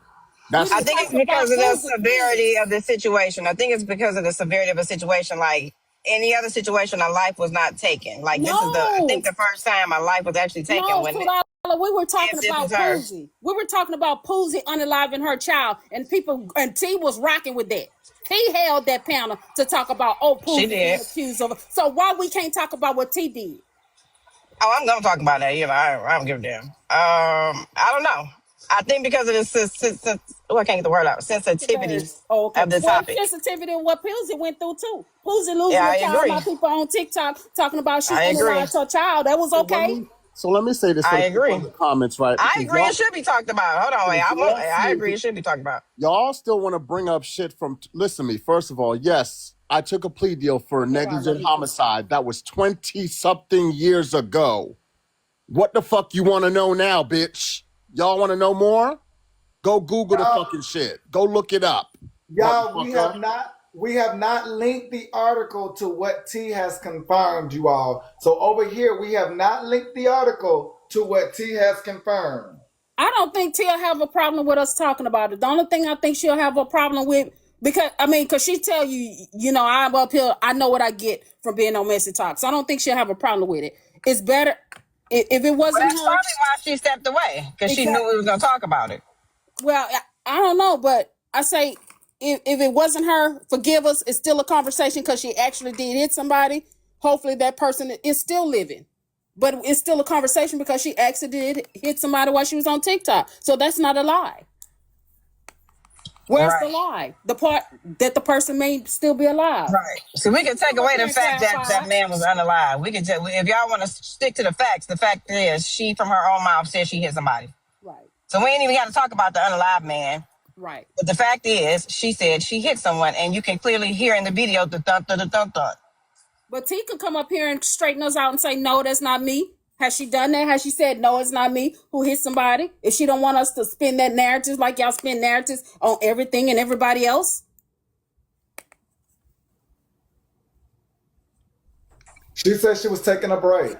C: We
B: That's
J: I
C: didn't
J: think
C: talk
J: it's
C: about
J: because of the
C: Pussy,
J: severity
C: please.
J: of the situation. I think it's because of the severity of a situation. Like any other situation, a life was not taken. Like this is I
C: No,
J: think the first time my life was actually taken
C: no,
J: when
C: $2. We were talking
J: if this was
C: about
J: her.
C: Poosie. We were talking about Poosie unaliving her child, and people and T was rocking with that. T held that panel to talk about
J: She
C: Poosie being
J: did.
C: accused of. So why we can't talk about what T did?
J: Oh, I'm gonna talk about that. Yeah, I don't give a damn. I don't know. I think because of the oh, I can't get the word out. Sensitivity
C: Severity. Oh, okay.
J: of the
C: Well,
J: topic.
C: sensitivity of what Poosie went through too. Poosie losing
J: Yeah,
C: a
J: I
C: child.
J: agree.
C: My people on TikTok talking about she
J: I agree.
C: unalived her child. That was
B: so let
C: okay.
B: me so let me say this for
J: I
B: the people
J: agree.
B: in the comments, right?
J: I
B: Because
J: agree. It should be talked about. Hold on, wait. I
B: see,
J: agree. It should be talked about.
B: y'all still want to bring up shit from. Listen to me. First of all, yes, I took a plea deal for
C: That's why I love
B: negligent
C: you too.
B: homicide. That was 20 something years ago. What the fuck you want to know now, bitch? Y'all want to know more? Go Google the
D: Y'all,
B: fucking shit. Go look it up,
D: y'all,
B: motherfucker.
D: we have not linked the article to what T has confirmed, you all. So over here, we have not linked the article to what T has confirmed.
C: I don't think Tia have a problem with us talking about it. The only thing I think she'll have a problem with, because she tell you, I'm up here, I know what I get from being on Messy Talk. So I don't think she'll have a problem with it. It's better if it
J: Well,
C: wasn't
J: that's
C: her.
J: probably why she stepped away because she knew
C: Exactly.
J: we was gonna talk about it.
C: Well, I don't know, but I say if it wasn't her, forgive us. It's still a conversation because she actually did hit somebody. Hopefully that person is still living. But it's still a conversation because she actually did hit somebody while she was on TikTok. So that's not a lie. Where's the
J: Right.
C: lie? The part that the person may still be alive.
J: Right. So we can take
C: Come up
J: away
C: here
J: the
C: and
J: fact that
C: clarify.
J: that man was unalive. We can if y'all want to stick to the facts, the fact is she from her own mouth said she hit somebody.
C: Right,
J: So we ain't even got to talk about the unalive man.
C: right.
J: But the fact is, she said she hit someone, and you can clearly hear in the video the thunk, the thunk, thunk.
C: But T could come up here and straighten us out and say, no, that's not me. Has she done that? Has she said, no, it's not me who hit somebody? If she don't want us to spin that narrative like y'all spin narratives on everything and everybody else?
D: She said she was taking a break.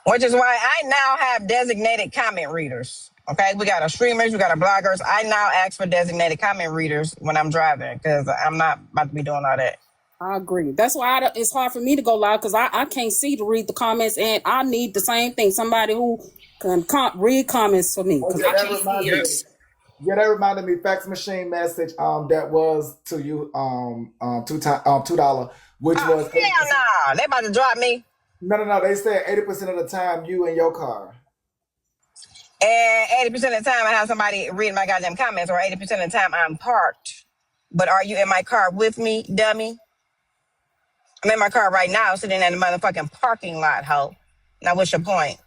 J: Which is why I now have designated comment readers. Okay, we got our streamers, we got our bloggers. I now ask for designated comment readers when I'm driving because I'm not about to be doing all that.
C: I agree. That's why it's hard for me to go live because I can't see to read the comments, and I need the same thing. Somebody who can read comments for me
D: Oh
C: because
D: yeah,
C: I
D: that
C: can't see
D: reminded
C: it.
D: me. Yeah, that reminded me. Fax machine message. That was to you. $2, which
J: Oh,
D: was 80%.
J: hell no. They about to drop me.
D: No, no, no. They said 80% of the time you in your car.
J: And 80% of the time I have somebody reading my goddamn comments, or 80% of the time I'm parked. But are you in my car with me, dummy? I'm in my car right now, sitting in the motherfucking parking lot, ho. Now, what's your point?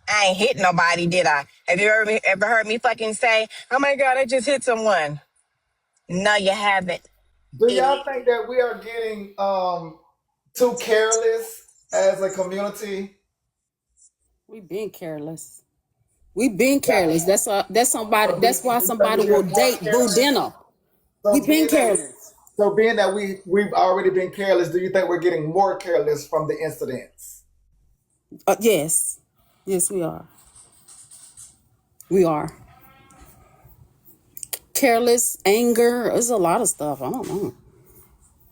J: I ain't hit nobody, did I? Have you ever heard me fucking say, oh my God, I just hit someone? No, you haven't,
D: Do y'all
J: idiot.
D: think that we are getting too careless as a community?
C: We been careless. We been
D: Yeah.
C: careless. That's somebody.
D: So
C: That's why
D: do you think
C: somebody
D: we're
C: will
D: getting more
C: date Boo
D: careless?
C: Dinner. We
D: So
C: been
D: being that
C: careless.
D: we've already been careless, do you think we're getting more careless from the incidents?
C: Yes, yes, we are. We are careless. Anger. There's a lot of stuff. I don't know.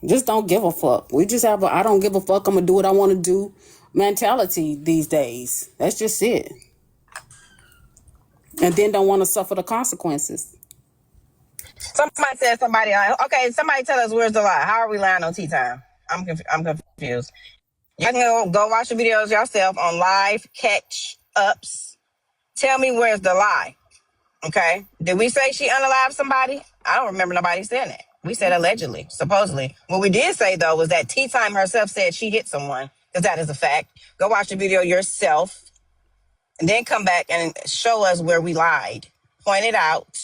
C: Just don't give a fuck. We just have a I don't give a fuck. I'm gonna do what I want to do mentality these days. That's just it. And then don't want to suffer the consequences.
J: Somebody said okay, somebody tell us where's the lie. How are we lying on tea time? I'm confused. Y'all can go watch the videos yourself on live catch ups. Tell me where's the lie. Okay. Did we say she unalived somebody? I don't remember nobody saying that. We said allegedly, supposedly. What we did say though was that Tea Time herself said she hit someone, because that is a fact. Go watch the video yourself and then come back and show us where we lied. Point it out,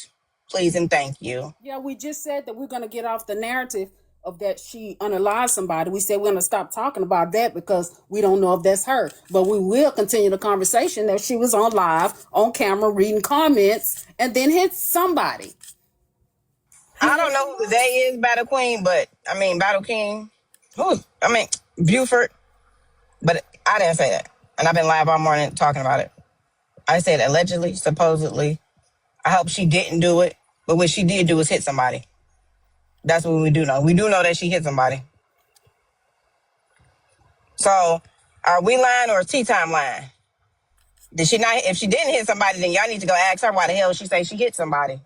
J: please and thank you.
C: Yeah, we just said that we're gonna get off the narrative of that she unalived somebody, we said we're going to stop talking about that because we don't know if that's her. But we will continue the conversation that she was on live, on camera, reading comments, and then hit somebody.
J: I don't know who the they is, Battle Queen, but I mean Battle King. Buford, but I didn't say that. And I've been live all morning talking about it. I said allegedly, supposedly. I hope she didn't do it, but what she did do was hit somebody. That's what we do know. We do know that she hit somebody. So, are we lying or is Tea Time lying? Did she not? If she didn't hit somebody, then y'all need to go ask her why the hell she say she hit somebody.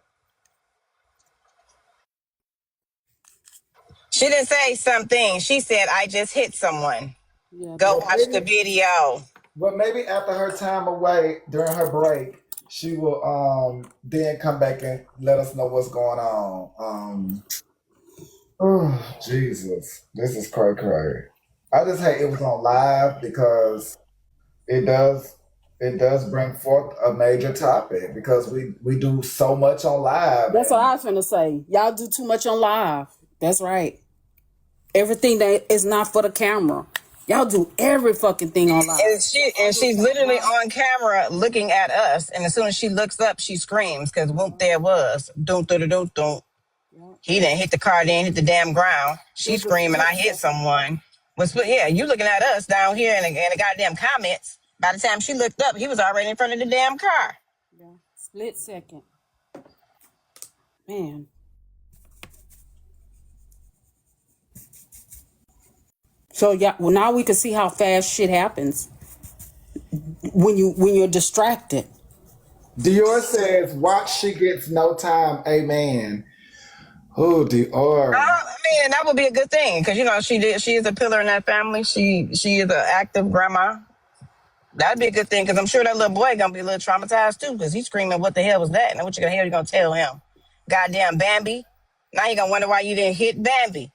J: She didn't say something. She said, "I just hit someone."
C: Yeah,
J: Go
D: But
J: watch the video.
D: maybe after her time away during her break, she will then come back and let us know what's going on. Oh Jesus, this is cray. I just hate it was on live because it does bring forth a major topic because we do so much on live.
C: that's what
D: And
C: I was finna say. Y'all do too much on live. That's right. Everything that is not for the camera. Y'all do every fucking thing on live.
J: And she's literally on camera looking at us. And as soon as she looks up, she screams because whoop, there it was. Doom, doom, doom, doom. He didn't hit the car, didn't hit the damn ground. She's screaming, I hit someone. Yeah, you looking at us down here in the goddamn comments. By the time she looked up, he was already in front of the damn car.
C: Yeah. Split second. Man. So yeah, well now we can see how fast shit happens when you're distracted.
D: Dior says, "Watch, she gets no time." Amen. Oh, Dior.
J: That would be a good thing because she is a pillar in that family. She is an active grandma. That'd be a good thing because I'm sure that little boy gonna be a little traumatized too because he's screaming, "What the hell was that?" And what the hell you gonna tell him? Goddamn Bambi. Now he gonna wonder why you didn't hit Bambi.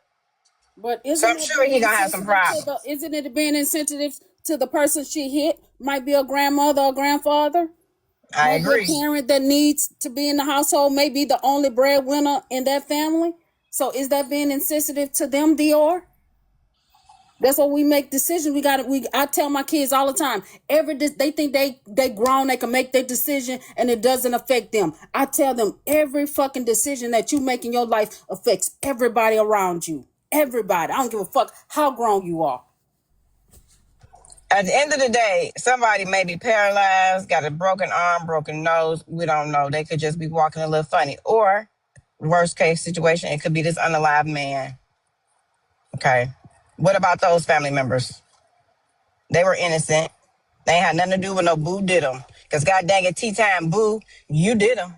C: But
J: So I'm sure he gonna have some problems.
C: Isn't it being insensitive to the person she hit? Might be a grandmother or grandfather.
J: I
C: Might be
J: agree.
C: a parent that needs to be in the household. May be the only breadwinner in that family. So is that being insensitive to them, Dior? That's what we make decisions. I tell my kids all the time. They think they grown, they can make their decision, and it doesn't affect them. I tell them every fucking decision that you make in your life affects everybody around you. Everybody. I don't give a fuck how grown you are.
J: At the end of the day, somebody may be paralyzed, got a broken arm, broken nose. We don't know. They could just be walking a little funny. Or, worst case situation, it could be this unalived man. Okay. What about those family members? They were innocent. They ain't had nothing to do with no Boo did them. Because god dang it, tea time, Boo, you did them.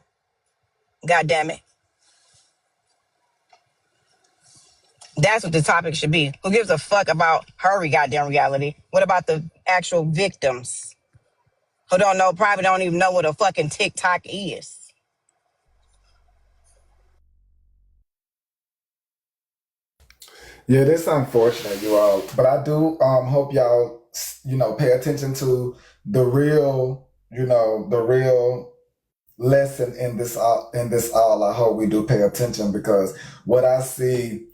J: God damn it. That's what the topic should be. Who gives a fuck about her goddamn reality? What about the actual victims who probably don't even know what a fucking TikTok is?
D: Yeah, this is unfortunate, you all. But I do hope y'all, pay attention to the real, the real lesson in this all. I hope we do pay attention because what I see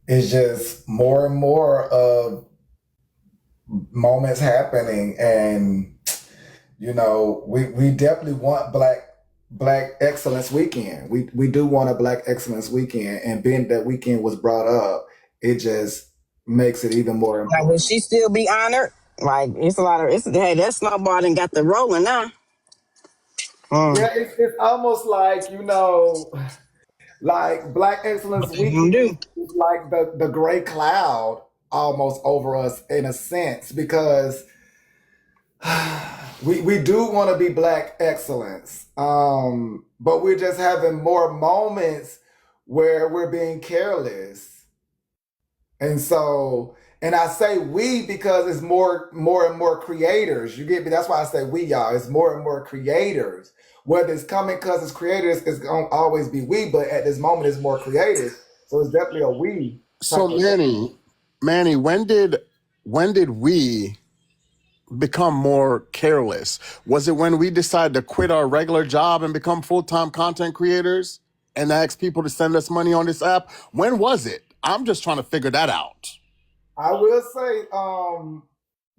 D: is just more and more of moments happening, and we definitely want Black Excellence Weekend. We do want a Black Excellence Weekend, and being that weekend was brought up, it just makes it even more
J: Like,
D: important.
J: will she still be honored? Like, hey, that snowball done got the rolling now.
D: Yeah, it's almost like like Black Excellence
J: What they gonna
D: Weekend
J: do?
D: is like the gray cloud almost over us in a sense because we do want to be Black excellence, but we're just having more moments where we're being careless, and so. And I say we because it's more and more creators. You get me? That's why I say we, y'all. It's more and more creators. Whether it's coming because it's creators, it's gonna always be we. But at this moment, it's more creators. So it's definitely a we.
B: So Manny, when did we become more careless? Was it when we decided to quit our regular job and become full-time content creators and ask people to send us money on this app? When was it? I'm just trying to figure that out.
D: I will say,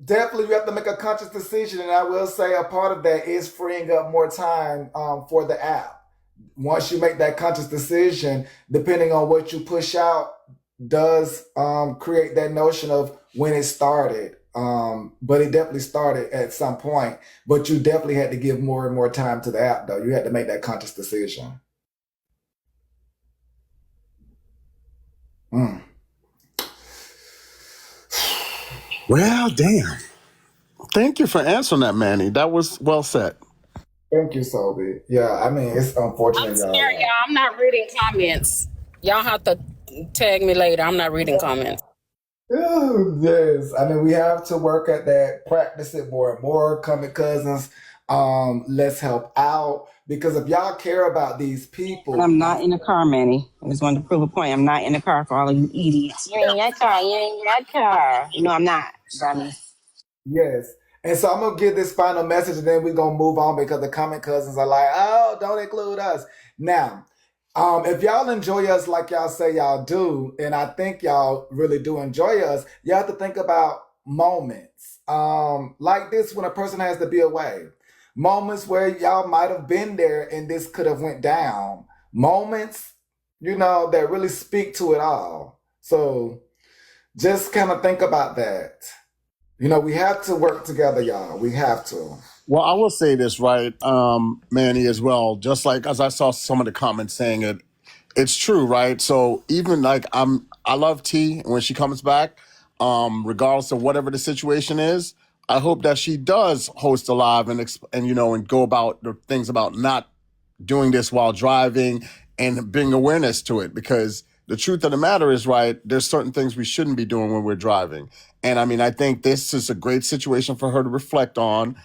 D: definitely you have to make a conscious decision, and I will say a part of that is freeing up more time for the app. Once you make that conscious decision, depending on what you push out, does create that notion of when it started. But it definitely started at some point. But you definitely had to give more and more time to the app, though. You had to make that conscious decision. Mm.
B: Well, damn. Thank you for answering that, Manny. That was well said.
D: Thank you, Sobe. Yeah, I mean, it's unfortunate,
C: I'm
D: y'all.
C: scared, y'all. I'm not reading comments. Y'all have to tag me later. I'm not reading comments.
D: Yes, I mean we have to work at that, practice it more and more. Coming cousins, let's help out because if y'all care about these
J: And
D: people,
J: I'm not in the car, Manny. I just wanted to prove a point. I'm not in the car for all of you idiots. You ain't in that car. You ain't in that car. You know I'm not, dummy.
D: yes. And so I'm gonna give this final message, and then we're gonna move on because the comment cousins are like, "Oh, don't include us." Now, if y'all enjoy us like y'all say y'all do, and I think y'all really do enjoy us, you have to think about moments like this when a person has to be away. Moments where y'all might have been there and this could have went down. Moments, that really speak to it all. So just kind of think about that. We have to work together, y'all. We have to.
B: Well, I will say this, right, Manny, as well. Just like as I saw some of the comments saying it, it's true, right? So even like I love T, and when she comes back, regardless of whatever the situation is, I hope that she does host a live and go about the things about not doing this while driving and bring awareness to it, because the truth of the matter is, right, there's certain things we shouldn't be doing when we're driving. And I mean, I think this is a great situation for her to reflect on,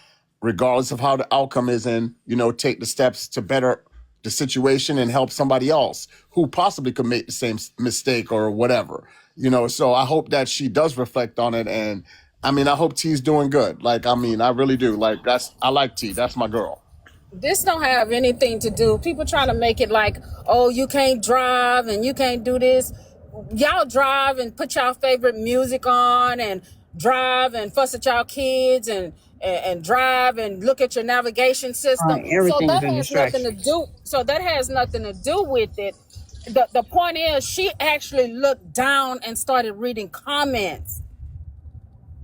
B: regardless of how the outcome is, and, take the steps to better the situation and help somebody else who possibly could make the same mistake or whatever. So I hope that she does reflect on it. And I mean, I hope T's doing good. Like, I mean, I really do. Like, I like T. That's my girl.
C: This don't have anything to do. People trying to make it like, oh, you can't drive and you can't do this. Y'all drive and put y'all favorite music on and drive and fuss at y'all kids and drive and look at your navigation system. So
J: Everything is
C: that
J: a
C: has nothing to
J: distraction.
C: do. So that has nothing to do with it. The point is, she actually looked down and started reading comments.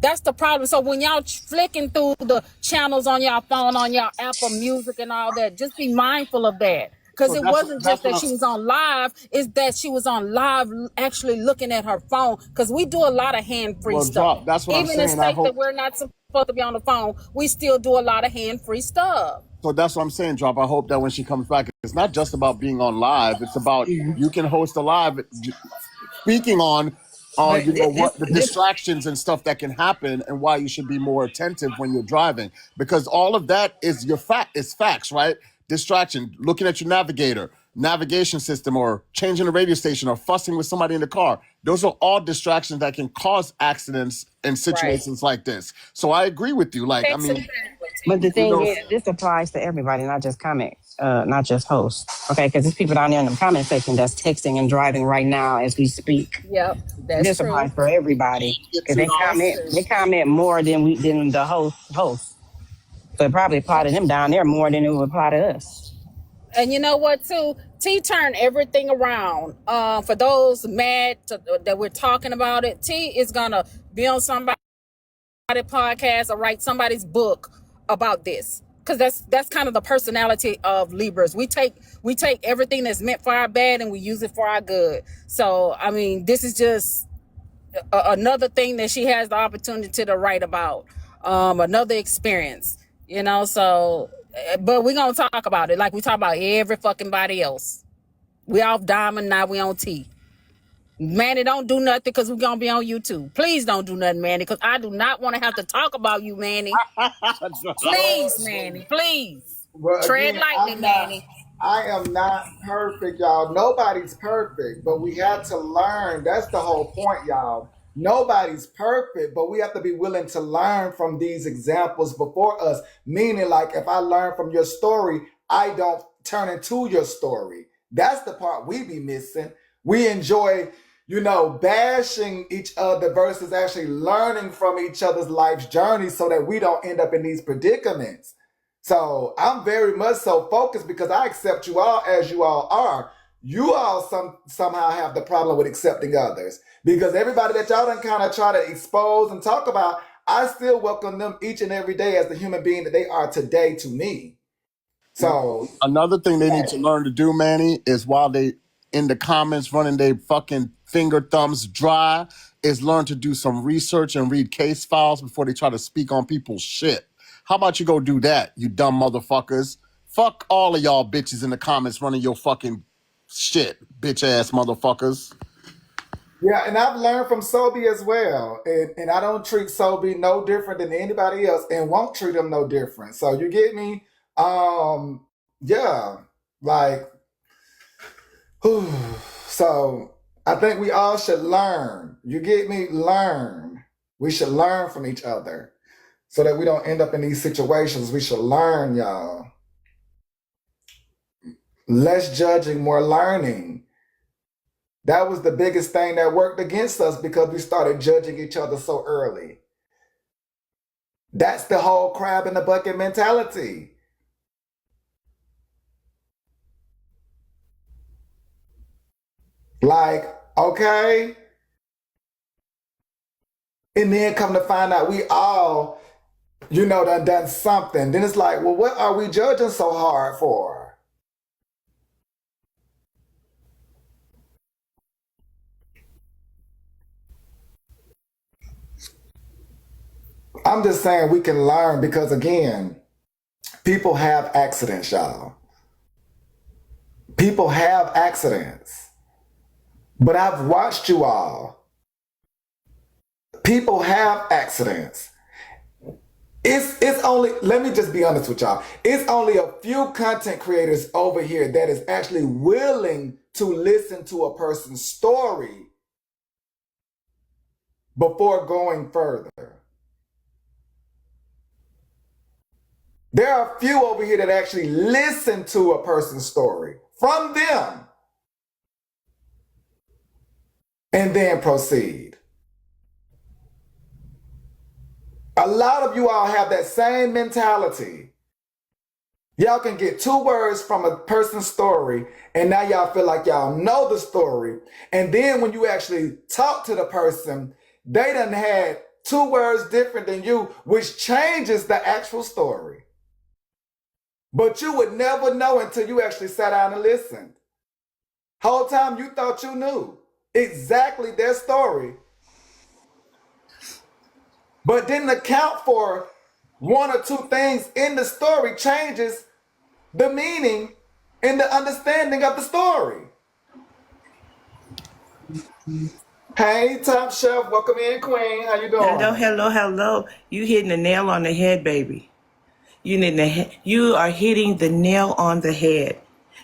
C: That's the problem. So when y'all flicking through the channels on y'all phone, on y'all Apple Music and all that, just be mindful of that. Because
B: So
C: it
B: that's
C: wasn't
B: that's
C: just that
B: what
C: she was on live, it's that she was on live actually looking at her phone. Because we do a lot of hand-free
B: well,
C: stuff.
B: drop. That's what I'm
C: Even in
B: saying. I
C: states that
B: hope.
C: we're not supposed to be on the phone, we still do a lot of hand-free stuff.
B: So that's what I'm saying, Drop. I hope that when she comes back, it's not just about being on live. It's about you can host a live speaking on,
J: But
B: what the distractions and stuff that can happen and why you should be more attentive when you're driving, because all of that is is facts, right? Distraction, looking at your navigation system, or changing the radio station, or fussing with somebody in the car. Those are all distractions that can cause accidents in
C: Right.
B: situations like this. So I agree with you. Like, I mean,
J: But the
B: you
J: thing
B: know,
J: is, this applies to everybody, not just not just hosts. Okay, because there's people down there in the comment section that's texting and driving right now as we speak.
C: Yep, that's
J: This
C: true.
J: applies for everybody because they
C: That's
J: comment
C: true.
J: they comment more than the host. So it probably apply to them down there more than it would apply to us.
C: And you know what, too? T turned everything around. For those that we're talking about it, T is gonna be on somebody's podcast or write somebody's book about this. Because that's kind of the personality of Libras. We take everything that's meant for our bad and we use it for our good. So I mean, this is just another thing that she has the opportunity to write about. Another experience. So but we're gonna talk about it like we talk about every fucking body else. We off Diamond, now we on T. Manny, don't do nothing because we're gonna be on YouTube. Please don't do nothing, Manny, because I do not want to have to talk about you, Manny. Please, Manny, please.
D: Well,
C: Tread
D: again,
C: lightly, Manny.
D: I am not perfect, y'all. Nobody's perfect, but we had to learn. That's the whole point, y'all. Nobody's perfect, but we have to be willing to learn from these examples before us. Meaning, like, if I learn from your story, I don't turn into your story. That's the part we be missing. We enjoy bashing each other versus actually learning from each other's life's journey so that we don't end up in these predicaments. So I'm very much so focused because I accept you all as you all are. You all somehow have the problem with accepting others because everybody that y'all done kind of try to expose and talk about, I still welcome them each and every day as the human being that they are today to me. So
B: Another thing they need to learn to do, Manny, is while they in the comments running their fucking finger thumbs dry, is learn to do some research and read case files before they try to speak on people's shit. How about you go do that, you dumb motherfuckers? Fuck all of y'all bitches in the comments running your fucking shit, bitch ass motherfuckers.
D: yeah, and I've learned from Sobe as well. And I don't treat Sobe no different than anybody else and won't treat him no different. So you get me? Yeah, like, whew. So I think we all should learn. You get me? Learn. We should learn from each other so that we don't end up in these situations. We should learn, y'all. Less judging, more learning. That was the biggest thing that worked against us because we started judging each other so early. That's the whole crab in the bucket mentality. Like, okay. And then come to find out we all, done something. Then it's like, well, what are we judging so hard for? I'm just saying we can learn because, again, people have accidents, y'all. People have accidents. But I've watched you all. People have accidents. It's only, let me just be honest with y'all. It's only a few content creators over here that is actually willing to listen to a person's story before going further. There are a few over here that actually listen to a person's story from them and then proceed. A lot of you all have that same mentality. Y'all can get 2 words from a person's story and now y'all feel like y'all know the story. And then when you actually talk to the person, they done had 2 words different than you, which changes the actual story. But you would never know until you actually sat down and listened. Whole time you thought you knew exactly their story, but didn't account for 1 or 2 things in the story changes the meaning and the understanding of the story. Hey, Top Chef, welcome in, Queen. How you doing?
M: Hello. You hitting the nail on the head, baby. You are hitting the nail on the head.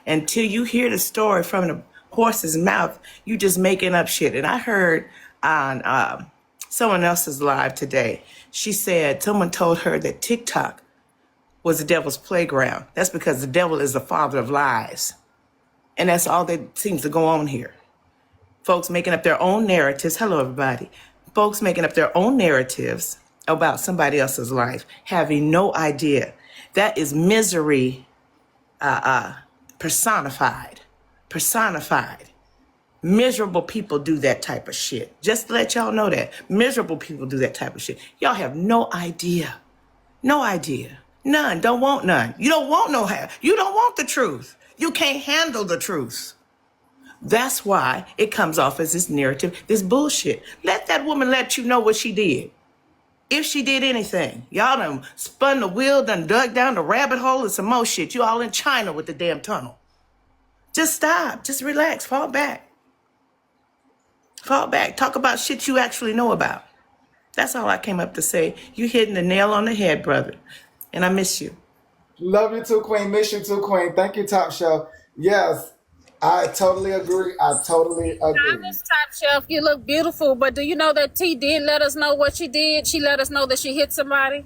M: Until you hear the story from the horse's mouth, you just making up shit. And I heard on someone else's live today, she said someone told her that TikTok was the devil's playground. That's because the devil is the father of lies. And that's all that seems to go on here. Folks making up their own narratives. Hello, everybody. Folks making up their own narratives about somebody else's life, having no idea. That is misery personified. Miserable people do that type of shit. Just to let y'all know that. Miserable people do that type of shit. Y'all have no idea. No idea. None. Don't want none. You don't want no half. You don't want the truth. You can't handle the truth. That's why it comes off as this narrative, this bullshit. Let that woman let you know what she did. If she did anything. Y'all done spun the wheel, done dug down the rabbit hole and some more shit. You all in China with the damn tunnel. Just stop. Just relax. Fall back. Talk about shit you actually know about. That's all I came up to say. You hitting the nail on the head, brother. And I miss you.
D: Love you too, Queen. Miss you too, Queen. Thank you, Top Chef. Yes, I totally agree.
C: Miss Top Chef, you look beautiful, but do you know that T did let us know what she did? She let us know that she hit somebody.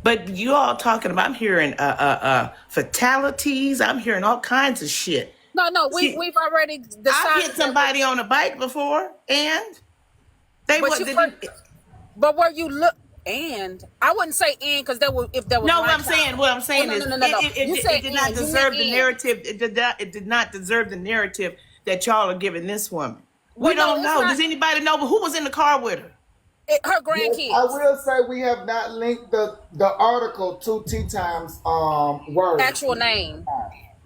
M: But you all talking about, I'm hearing fatalities. I'm hearing all kinds of shit.
C: No.
M: See,
C: We've already
M: I've
C: decided
M: hit
C: that.
M: somebody on a bike before, and they
C: But
M: what?
C: you were, but where you look, and I wouldn't say and because that would if that was
M: No,
C: my
M: what I'm
C: child.
M: saying, what I'm
C: Oh
M: saying
C: no
M: is,
C: no no no no. You said
M: it did not
C: and. You meant
M: deserve the
C: and.
M: narrative. It did not deserve the narrative that y'all are giving this woman. We
C: Well, no,
M: don't
C: it's
M: know.
C: not.
M: Does anybody know who was in the car with her?
C: Her
D: Yes, I
C: grandkids.
D: will say we have not linked the article to Tea Times words.
C: Actual name.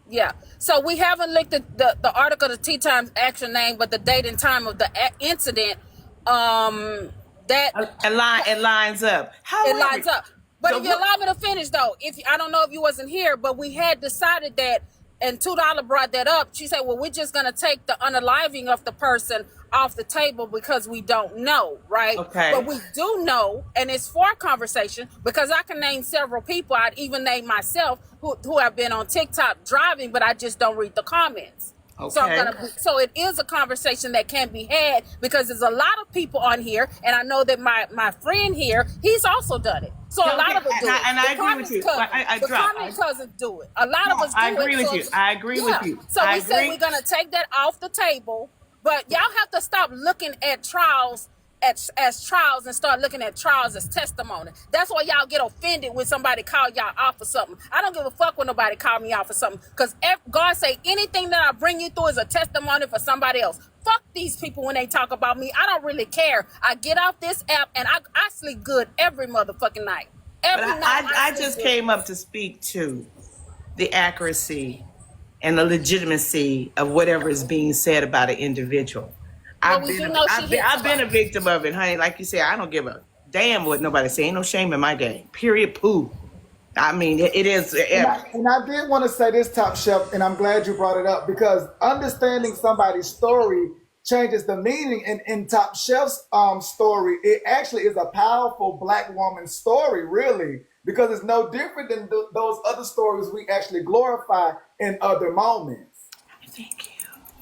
C: Yeah. So we haven't looked at the article, the Tea Times actual name, but the date and time of the incident, that
M: It lines up.
C: it
M: However,
C: lines up. But
M: so
C: if you
M: what?
C: allow me to finish though, if I don't know if you wasn't here, but we had decided that, and $2 brought that up. She said, "Well, we're just gonna take the unaliving of the person off the table because we don't know, right? But
M: Okay.
C: we do know, and it's for conversation because I can name several people. I'd even name myself who have been on TikTok driving, but I just don't read the comments." So
M: Okay.
C: so it is a conversation that can be had because there's a lot of people on here, and I know that my friend here, he's also done it. So a lot
M: Okay,
C: of us do it.
M: and I agree with you.
C: The comment cousins do it. A lot of us do
M: I
C: it.
M: agree with
C: So
M: you. I agree with you.
C: So
M: I
C: we said
M: agree.
C: we're gonna take that off the table, but y'all have to stop looking at trials as trials and start looking at trials as testimony. That's why y'all get offended when somebody call y'all off for something. I don't give a fuck when nobody call me out for something because God say anything that I bring you through is a testimony for somebody else. Fuck these people when they talk about me. I don't really care. I get off this app and I sleep good every motherfucking night.
M: But
C: Every night
M: I
C: sleep
M: just
C: good.
M: came up to speak to the accuracy and the legitimacy of whatever is being said about an individual.
C: Well, we do know she hit
M: I've been a
C: somebody.
M: victim of it, honey. Like you said, I don't give a damn what nobody say. Ain't no shame in my game. Period. Poo. I mean, it is.
D: And I did want to say this, Top Chef, and I'm glad you brought it up because understanding somebody's story changes the meaning. And in Top Chef's story, it actually is a powerful Black woman story, really, because it's no different than those other stories we actually glorify in other moments.
M: Thank you.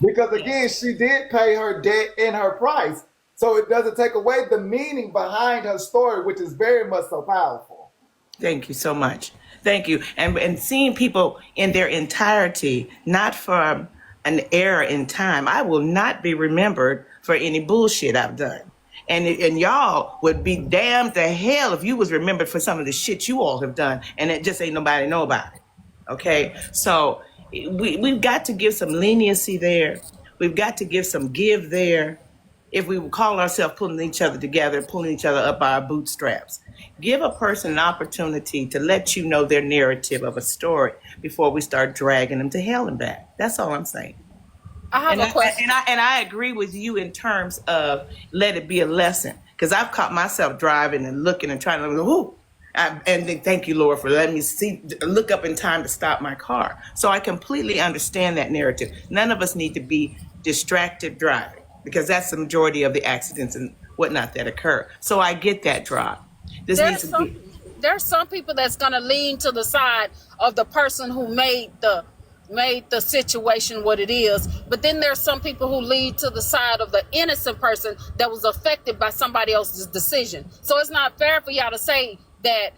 D: Because again, she did pay her debt and her price. So it doesn't take away the meaning behind her story, which is very much so powerful.
M: Thank you so much. Thank you. And seeing people in their entirety, not from an era in time, I will not be remembered for any bullshit I've done. And y'all would be damned to hell if you was remembered for some of the shit you all have done, and it just ain't nobody know about it. Okay, so we've got to give some leniency there. We've got to give some give there. If we call ourselves pulling each other together, pulling each other up by our bootstraps, give a person an opportunity to let you know their narrative of a story before we start dragging them to hell and back. That's all I'm saying.
C: I have a question.
M: And I agree with you in terms of let it be a lesson, because I've caught myself driving and looking and trying to go, and then thank you, Lord, for letting me look up in time to stop my car. So I completely understand that narrative. None of us need to be distracted driving because that's the majority of the accidents and whatnot that occur. So I get that drive. This needs to be.
C: There's some people that's gonna lean to the side of the person who made the situation what it is, but then there's some people who lead to the side of the innocent person that was affected by somebody else's decision. So it's not fair for y'all to say that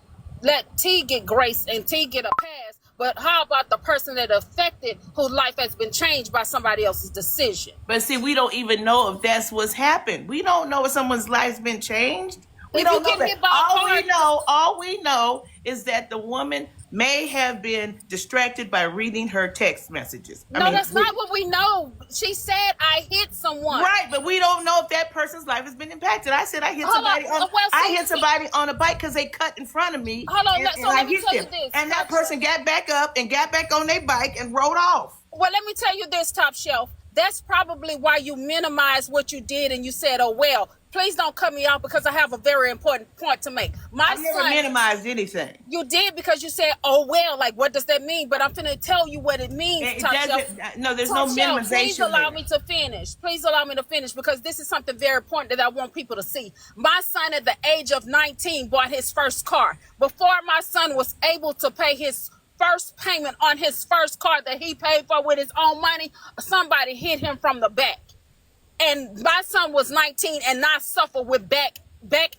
C: let T get grace and T get a pass, but how about the person that affected whose life has been changed by somebody else's decision?
M: But see, we don't even know if that's what's happened. We don't know if someone's life's been changed. We
C: If you
M: don't know
C: get
M: that.
C: hit by a car,
M: All we know is that the woman may have been distracted by reading her text messages.
C: no, that's not what we know. She said I hit someone.
M: Right, but we don't know if that person's life has been impacted. I said I hit
C: Hold
M: somebody
C: on.
M: on.
C: Well,
M: I
C: see,
M: hit somebody on a bike because they cut in front of me.
C: Hold on,
M: and
C: so let
M: I
C: me
M: hit
C: tell you
M: them.
C: this.
M: And that person got back up and got back on their bike and rode off.
C: Well, let me tell you this, Top Shelf. That's probably why you minimize what you did and you said, oh, well, please don't cut me off because I have a very important point to make.
M: I never minimized anything.
C: You did because you said, oh, well, like, what does that mean? But I'm finna tell you what it means, Top Shelf.
M: No, there's
C: Top
M: no
C: Shelf,
M: minimization.
C: please allow
M: there.
C: me to finish. Please allow me to finish because this is something very important that I want people to see. My son at the age of 19 bought his first car. Before my son was able to pay his first payment on his first car that he paid for with his own money, somebody hit him from the back. And my son was 19 and not suffer with back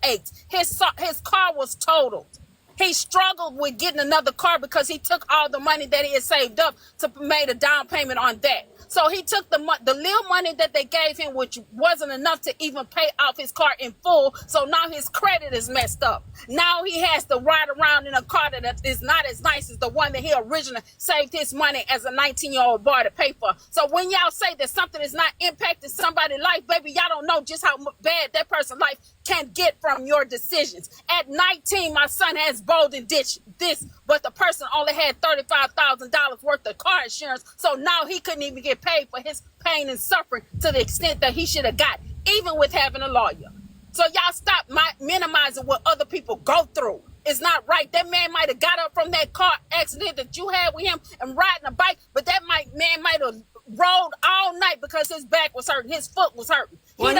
C: aches. His car was totaled. He struggled with getting another car because he took all the money that he had saved up to made a down payment on that. So he took the little money that they gave him, which wasn't enough to even pay off his car in full. So now his credit is messed up. Now he has to ride around in a car that is not as nice as the one that he originally saved his money as a 19-year-old boy to pay for. So when y'all say that something is not impacting somebody's life, baby, y'all don't know just how bad that person's life can get from your decisions. At 19, my son has bowled and ditched this, but the person only had $35,000 worth of car insurance, so now he couldn't even get paid for his pain and suffering to the extent that he should have got, even with having a lawyer. So y'all stop minimizing what other people go through. It's not right. That man might have got up from that car accident that you had with him and riding a bike, but that man might have rode all night because his back was hurting, his foot was hurting.
M: Well,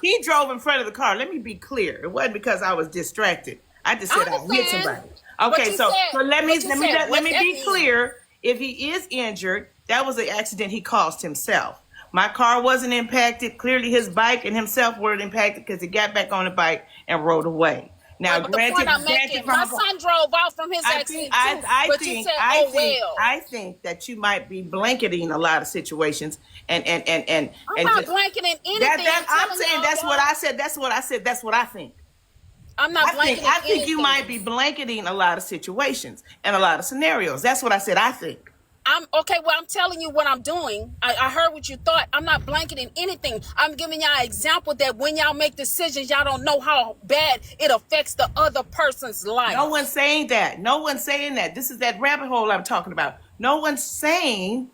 M: he drove in front of the car. Let me be clear. It wasn't because I was distracted. I just said I hit somebody. Okay, so let me be clear. If he is injured, that was an accident he caused himself. My car wasn't impacted. Clearly, his bike and himself were impacted because he got back on the bike and rode away. Now, granted,
C: my son drove off from his accident
M: I think that you might be blanketing a lot of situations, and
C: I'm not blanketing anything.
M: I'm saying that's what I said. That's what I said. That's what I think.
C: I'm not blanketing anything.
M: I think you might be blanketing a lot of situations and a lot of scenarios. That's what I said. I think.
C: I'm telling you what I'm doing. I heard what you thought. I'm not blanketing anything. I'm giving y'all an example that when y'all make decisions, y'all don't know how bad it affects the other person's life.
M: No one's saying that. No one's saying that. This is that rabbit hole I'm talking about. No one's saying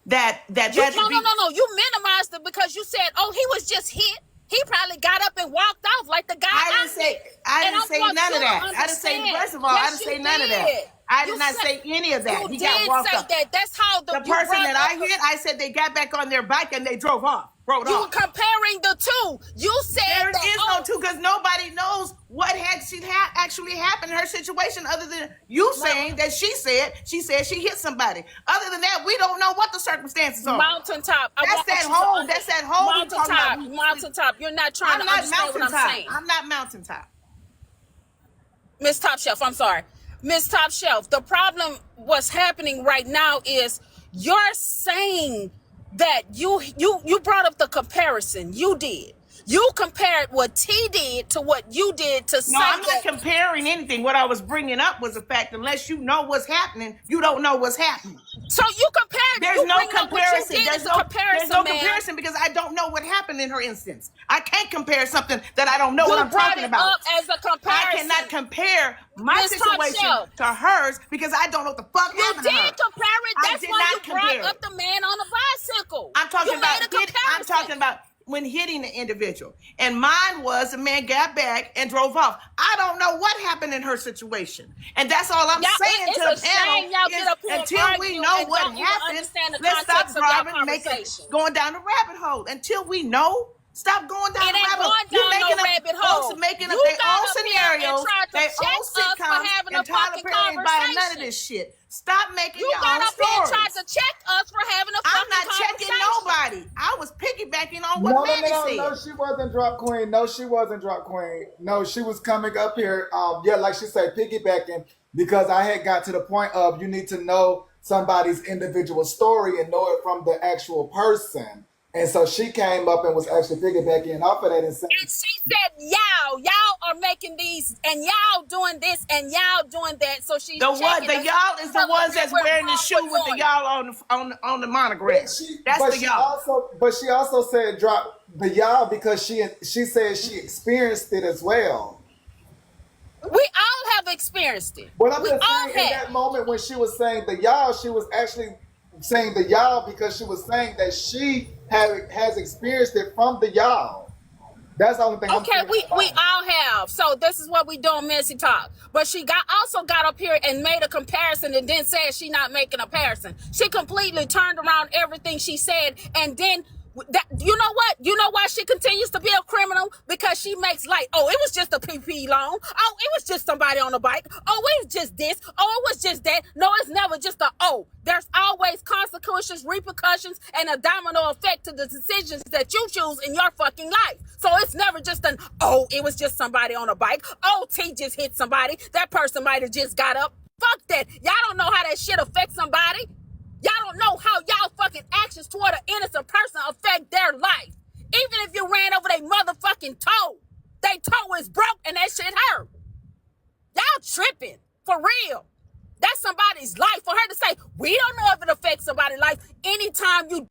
M: that.
C: No. You minimized it because you said, "Oh, he was just hit. He probably got up and walked off like the guy."
M: I didn't say none of that. I didn't say. First of all, I didn't say none of that. I did not say any of that.
C: He got walked off. That's how the
M: person that I hit. I said they got back on their bike and they drove off. You were
C: comparing the two. You said
M: there is no two because nobody knows what actually happened in her situation other than you saying that she said she hit somebody. Other than that, we don't know what the circumstances are.
C: Mountaintop.
M: That's that whole.
C: Mountaintop. You're not trying to understand what I'm saying.
M: I'm not mountaintop.
C: Miss Top Shelf, I'm sorry. Miss Top Shelf, the problem what's happening right now is you're saying that you brought up the comparison. You did. You compared what T did to what you did to say.
M: No, I'm not comparing anything. What I was bringing up was the fact unless you know what's happening, you don't know what's happening.
C: So you compared.
M: There's no comparison. There's no comparison because I don't know what happened in her instance. I can't compare something that I don't know what I'm talking about.
C: Up as a comparison.
M: I cannot compare my situation to hers because I don't know what the fuck happened to her.
C: You did compare it. That's why you brought up the man on the bicycle.
M: I'm talking about when hitting the individual. And mine was the man got back and drove off. I don't know what happened in her situation. And that's all I'm saying to the panel until we know what happened, let's stop driving and going down the rabbit hole. Until we know, stop going down the rabbit hole. You're making folks making up their own scenarios, their own sitcoms, and Tyler Perry ain't buying none of this shit. Stop making your own stories. You got up here and tried
C: to check us for having a fucking conversation.
M: I'm not checking nobody. I was piggybacking on what Manny said.
D: No, she wasn't drop queen. No, she wasn't drop queen. No, she was coming up here, like she said, piggybacking, because I had got to the point of you need to know somebody's individual story and know it from the actual person. And so she came up and was actually piggybacking off of that and saying,
C: and she said, y'all are making these, and y'all doing this, and y'all doing that. So she's
M: the y'all is the ones that's wearing the shoe with the y'all on the monogram. That's the y'all.
D: But she also said drop the y'all because she said she experienced it as well.
C: We all have experienced it.
D: But I'm just saying in that moment when she was saying the y'all, she was actually saying the y'all because she was saying that she has experienced it from the y'all. That's the only thing.
C: Okay, we all have. So this is what we do on Messy Talk. But she also got up here and made a comparison and then said she not making a comparison. She completely turned around everything she said and then You know what? You know why she continues to be a criminal? Because she makes light. Oh, it was just a PP loan. Oh, it was just somebody on a bike. Oh, it was just this. Oh, it was just that. No, it's never just a oh. There's always consequences, repercussions, and a domino effect to the decisions that you choose in your fucking life. So it's never just an oh, it was just somebody on a bike. Oh, T just hit somebody. That person might have just got up. Fuck that. Y'all don't know how that shit affects somebody. Y'all don't know how y'all fucking actions toward an innocent person affect their life. Even if you ran over their motherfucking toe. They toe is broke and that shit hurt. Y'all tripping. For real. That's somebody's life. For her to say, we don't know if it affects somebody's life. Anytime you